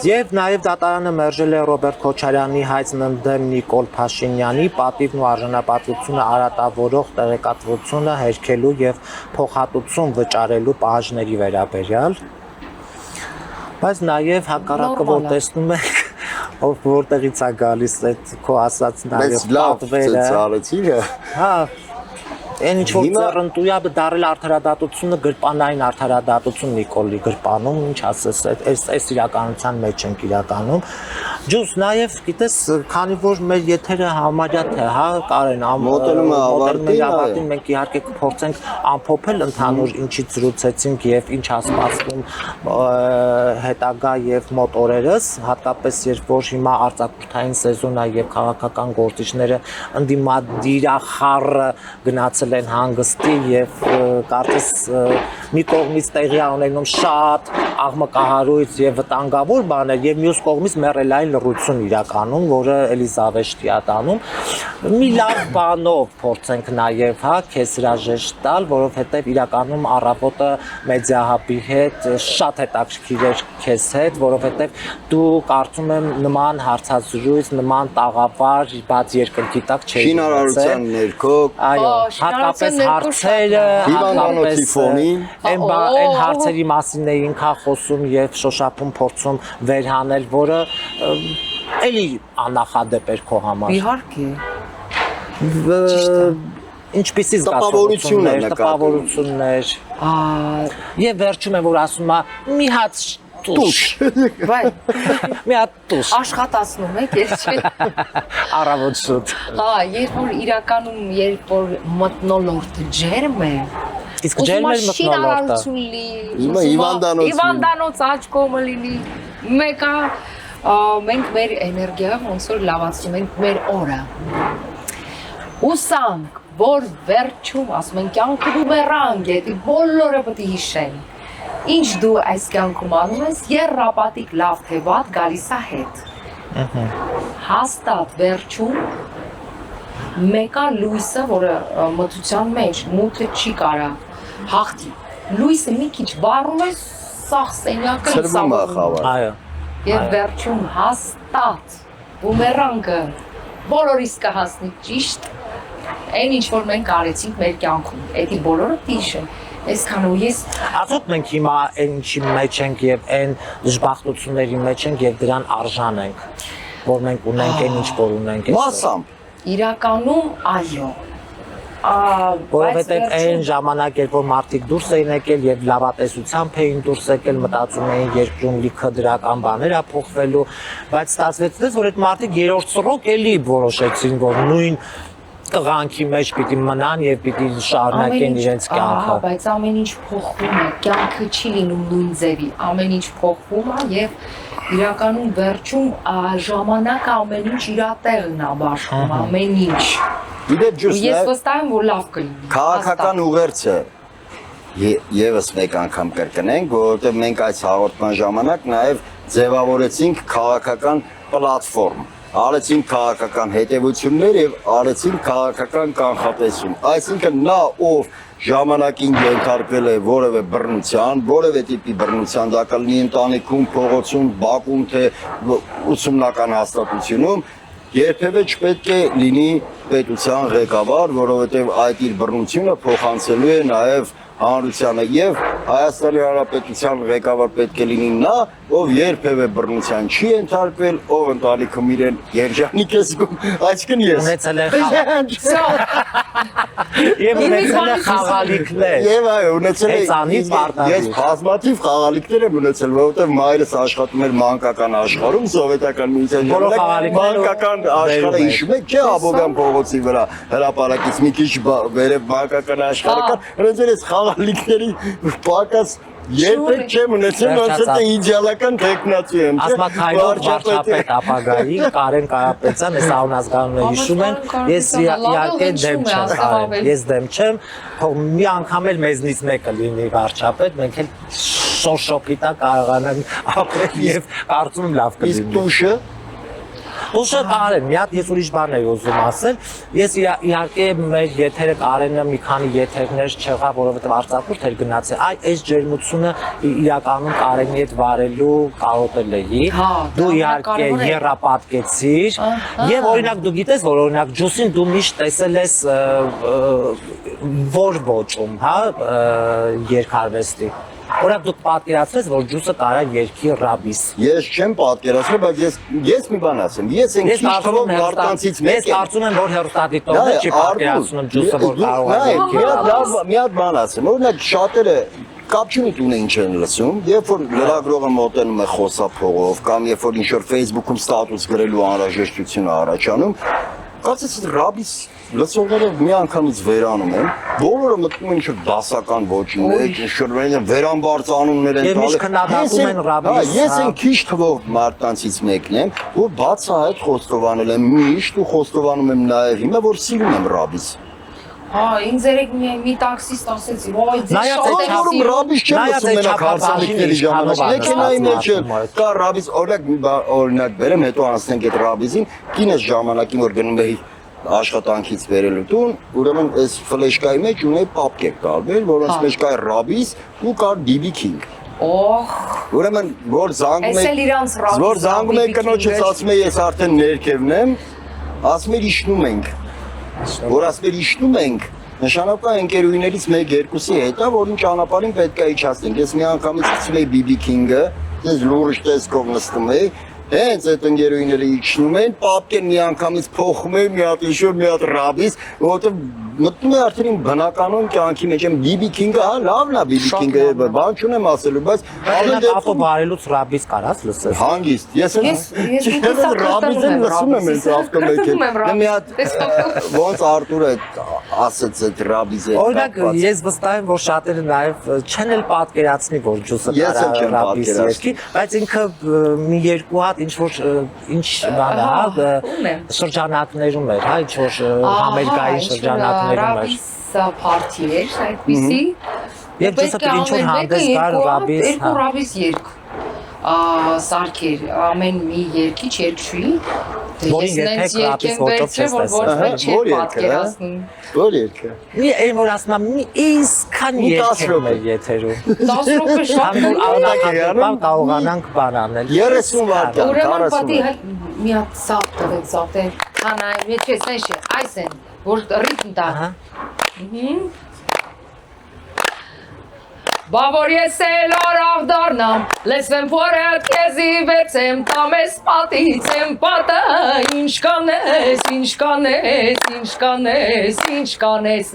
Եվ նաև դատարանը մերժել է Ռոբերտ Քոչարյանի հայցն ընդդեմ Նիկոլ Փաշինյանի պատիվն ու արժանապատվությունը արատավորող տեղեկատվությունը հերքելու եւ փոխհատուցում վճարելու պահանջների վերաբերյալ։ Բայց նաև հակառակը որ տեսնում եք, որտեղից է գալիս այդ քո ասած նաև պատվերը։ Հա Այն ինչ որ ծառընտույա դարել արդարադատությունը գրպանային արդարադատություն Նիկոլի գրպանում, ինչ ասես, այս իրականության մեջ ենք իրականում։ Ջուս նաև գիտես, քանի որ մեր եթերը համարյա թե, հա, Կարեն, մոտենում է ավարտին, մենք իհարկե կփորձենք ամփոփել ընդհանուր ինչից զրուցեցինք եւ ինչ ասպասվում հետագա եւ մոտ օրերս, հատկապես երբ որ հիմա արձակուրդային սեզոնն է եւ քաղաքական գործիչները ընդդիմադիրախառը գնացել են հանգստի եւ կարծես մի կողմից տեղի ունենում շատ աղմկահարույց եւ վտանգավոր բաներ եւ մյուս կողմից մեռելային լռություն իրականում, որը Էլիզավեթի է տանում։ Մի լավ բանով փորձենք նաեւ, հա, քեզ հրաժեշտ տալ, որովհետեւ իրականում առավոտը մեդիահաբի հետ շատ հետաքրքիր էր քեզ հետ, որովհետեւ դու կարծում եմ նման հարցազրույց, նման տաղավար բաց երկնքի տակ չէի շինարարության ներքո, այո, հատկապես հարցերը, հիվանդանոցի ֆոնին, այն հարցերի մասին էինք խոսում եւ շոշափում փորձում վերհանել, որը էլի աննախադեպ էր քո համար։ Իհարկե։ Ինչպիսի զգացողություններ, տպավորություններ։ Եվ վերջում է որ ասում է մի հատ տուշ։ Վայ։ Մի հատ տուշ։ Աշխատացնում եք, ես չէ։ Առավոտ շուտ։ Հա, երբ որ իրականում երբ որ մթնոլորտը ջերմ է, իսկ ջերմ է մթնոլորտը։ Հիվանդանոց աջ կողմը լինի, մեկը մենք մեր էներգիա ոնց որ լավացնում ենք մեր օրը։ Ուսանք, որ վերջում ասում են կյանքը բումերանգ է, դի բոլորը պետք է հիշեն։ Ինչ դու այս կյանքում անում ես, երրապատիկ լավ թե վատ գալիս է հետ։ Հաստատ վերջում մեկը լույսը, որը մթության մեջ մութը չի կարա հաղթի։ Լույսը մի քիչ վառում է, սաղ սենյակը ցրվում է խավար։ Այո։ Եվ վերջում հաստատ բումերանգը բոլորիս կհասնի ճիշտ այն ինչ որ մենք արեցինք մեր կյանքում։ Էդի բոլորը դիշեն։ Այսքան ու ես ասում մենք հիմա այնի մեջ ենք եւ այն դժբախտությունների մեջ ենք եւ դրան արժան ենք, որ մենք ունենք այն ինչ որ ունենք այսօր։ Մասամբ իրականում այո։ Որովհետև այն ժամանակ երբ որ մարդիկ դուրս էին եկել եւ լավատեսությամբ էին դուրս եկել, մտածում էին երկրում լիքը դրական բաներ ա փոխվելու, բայց ստացվեց դες որ այդ մարդիկ երրորդ սրոք էլի որոշեցին որ նույն տղանքի մեջ պիտի մնան եւ պիտի շարունակեն իրենց կյանքը։ Բայց ամեն ինչ փոխվում է, կյանքը չի լինում նույն ձևի, ամեն ինչ փոխվում է եւ իրականում վերջում ժամանակը ամեն ինչ իր տեղն է բաշխում, ամեն ինչ։ Իդեպ ջուստ Ես վստահ եմ, որ լավ կլինի։ Քաղաքական ուղերձը եւս մեկ անգամ կրկնենք, որովհետեւ մենք այս հաղորդման ժամանակ նաեւ ձևավորեցինք քաղաքական պլատֆորմ, արեցինք քաղաքական հետևություններ եւ արեցինք քաղաքական կանխատեսում։ Այսինքն նա ով ժամանակին ենթարկվել է որևէ բռնության, որևէ տիպի բռնության, դա կլինի ընտանիքում, փողոցում, բակում, թե ուսումնական հաստատությունում, երբևէ չպետք է լինի պետության ղեկավար, որովհետև այդ իր բռնությունը փոխանցելու է նաև հանրությանը եւ Հայաստանի Հանրապետության ղեկավար պետք է լինի նա, ով երբևէ բռնության չի ենթարկվել, ով ընտանիքում իրեն երջանիկ է զգում, այսինքն ես ունեցել է եւ ունեցել է խաղալիքներ։ Եվ այո, ունեցել Հեծանիվ պարտադիր։ Ես բազմաթիվ խաղալիքներ եմ ունեցել, որովհետև մայրս աշխատում էր մանկական աշխարհում, սովետական միության Բոլոր խաղալիքները մանկական աշխարհը հիշում եք, չէ՞ Աբովյան փողոցի վրա հրապարակից մի քիչ վերև մանկական աշխարհը կար, հենց այս խաղալիքների պակաս երբեք չեմ ունեցել, ոնց է իդեալական տեխնացու եմ, չէ՞։ Ասմաքայլով վարչապետ ապագայի Կարեն Կարապետյան, այս անազգանունը հիշում են, ես իհարկե դեմ չեմ Կարեն, ես դեմ չեմ, մի անգամ էլ մեզնից մեկը լինի վարչապետ, մենք էլ շոշոփիտա կարողանանք ապրել եւ կարծում եմ լավ կլինի։ Իսկ տուշը Ոսը Կարեն, մի հատ ես ուրիշ բան եմ ուզում ասել, ես իհարկե մեր եթերը Կարենը մի քանի եթերներ չեղա, որովհետև Արցախուց էր գնացել, այս ջերմությունը իրականում Կարենի հետ վարելու կարոտել էի, դու իհարկե եռապատկեցիր, եւ օրինակ դու գիտես, որ օրինակ ջուսին դու միշտ տեսել ես որ ոճում, հա, երկարվեստի։ Օրինակ դուք պատկերացրեք, որ ջուսը կարա երկի ռաբիս։ Ես չեմ պատկերացրել, բայց ես մի բան ասեմ։ Ես այն քիչ թվով մարդկանցից մեկ եմ։ Ես կարծում եմ, որ հերոստատիտողը չի պատկերացնում ջուսը, որ կարող է երկի ռաբիս։ Մի հատ բան ասեմ, օրինակ շատերը կապ չունի տունը ինչ են լսում, երբ որ լրագրողը մոտենում է խոսափողով կամ երբ որ ինչ-որ Facebook-ում ստատուս գրելու անհրաժեշտություն առաջանում, կարծես ռաբիս լսողները մի անգամից վերանում են, բոլորը մտնում են ինչ-որ դասական ոճի մեջ, ինչ-որ վերանբարձանումներ են տալիս։ Եվ միշտ քննադատում են ռաբիս։ Ես այն քիչ թվով մարդկանցից մեկն եմ, որ բացահայտ խոստովանել եմ միշտ ու խոստովանում եմ նաև հիմա, որ սիրում եմ ռաբիս։ Հա, ինձ երեք մի տաքսիստ ասեցի, ոյ, ձեզ շատ է սիրում ռաբիս չեմ լսում մենակ հարսանիքների ժամանակ։ Մեքենայի մեջ կա ռաբիս, օրինակ բերեմ, հետո անցնենք այդ ռաբիսին, կինս ժամանակին որ գնում էի աշխատանքից վերելու տուն, ուրեմն այս ֆլեշկայի մեջ ունեի պապկեր տարբեր, որոնց մեջ կար ռաբիս ու կար BB King։ Օհ։ Ուրեմն որ զանգում եք կնոջից ասում է ես արդեն ներքևն եմ, ասում էր իջնում ենք։ Որ ասում էր իջնում ենք, նշանակա ընկերուհիներից 1-2-ի հետ է, որին ճանապարհին պետք է իջացնենք։ Ես մի անգամից գցում էի BB King-ը, ես լուրջ տեսքով նստում էի, հենց այդ ընկերուհիները իջնում են, պապկեն մի անգամից փոխում են, մի հատ իշոր, մի հատ ռաբիս, որովհետև մտնում է արդեն իմ բնականon կյանքի մեջ եմ BB King-ը, հա, լավն է BB King-ը, բան չունեմ ասելու, բայց ամեն ապո բարելուց ռաբիս կարաս լսես։ Հանգիստ, ես ռաբիսը լսում եմ այս ավտոմեքենա։ Մի հատ ոնց Արտուրը ասեց այդ ռաբիսը։ Օրինակ ես վստահ եմ, որ շատերը նաև չեն էլ պատկերացնի, որ ջուսը կարա ռաբիս երկի, բայց ինքը մի երկու հատ ինչ որ ինչ բան է, հա, շրջանակներում էր, հա, ինչ որ համերգային շրջանակներում էր։ Փարթի էր, այդպիսի։ Եվ ջուսը դեռ ինչ որ հանդես կար ռաբիս, երկու ռաբիս երկ սարքեր, ամեն մի երկիչ երկչուի, որին երբեք ռաբիս ոճով չես տեսել։ Որ երկը։ Մի այն որ ասում եմ, մի իսկան երկում է եթերում։ 10 րոպե շատ բան կարողանանք բան անել։ 30 վայրկյան, ուրեմն պատի մի հատ սապ տվեք, սապտեն, հանայ, մի չես նեշ, այս են, որ ռիթմ տա։ Բավոր ես էլ արավ դարնամ, լեսվեմ փորդ կեզի վերցեմ, տամես պատից եմ պատը, ինչ կանես, ինչ կանես, ինչ կանես, ինչ կանես,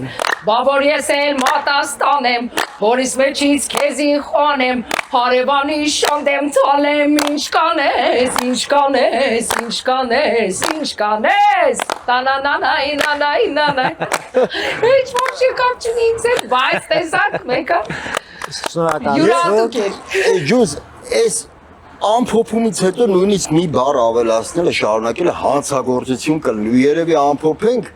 բավոր ես էլ մատաստանեմ, Որից մեջից քեզին խոանեմ, հարևանի շանդեմ թալեմ, ինչ կանես, ինչ կանես, ինչ կանես, ինչ կանես, տանանանայ, նանայ, նանայ, ինչ ոչի կապ չունի ինձ հետ, բայց տեսակ մեկը Շնորհակալ յուրատուկ էր։ Ջուզ, այս ամփոփումից հետո նույնիսկ մի բառ ավելացնելը, շարունակելը հանցագործություն կլինի։ Երևի ամփոփենք,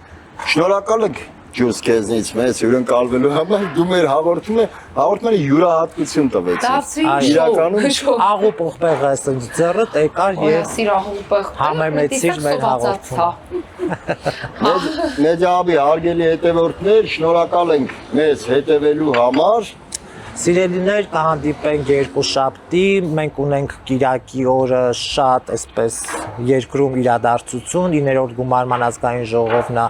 շնորհակալ ենք ջուզ քեզնից մեզ հյուրընկալվելու համար, դու մեր հաղորդմանը յուրահատկություն տվեցիր։ Իրականում աղու պողպեղը ասենց ձեռը եկար Եվ եւ սիրահուպեղ Համեմեցիր մեր հաղորդումը։ Մեջաբի հարգելի հետևորդներ, շնորհակալ ենք մեզ հետևելու համար։ Սիրելիներ, կհանդիպենք երկուշաբթի, մենք ունենք Կիրակի օրը շատ այսպես երկրում իրադարձություն, 9-րդ գումարման ազգային ժողովն է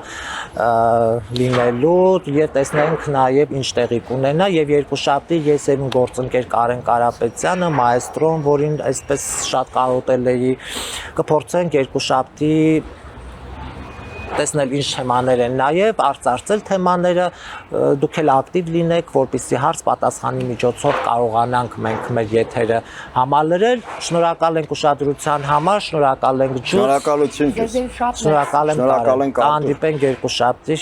լինելու եւ տեսնենք նաեւ ինչ տեղի կունենա եւ երկուշաբթի ես եւ իմ գործընկեր Կարեն Կարապետյանը, մայստրոն, որին այսպես շատ կարոտել էի, կփորձենք երկուշաբթի տեսնել ինչ թեմաներ են, նաև արծարծել թեմաները, դուք էլ ակտիվ լինեք, որպեսզի հարց պատասխանի միջոցով կարողանանք մենք մեր եթերը համալրել։ Շնորհակալ ենք ուշադրության համար, շնորհակալ ենք ջուզ։ Շնորհակալություն ջուզ։ Շնորհակալ եմ։ Շնորհակալ ենք, Արտուր։ Կհանդիպենք երկուշաբթի։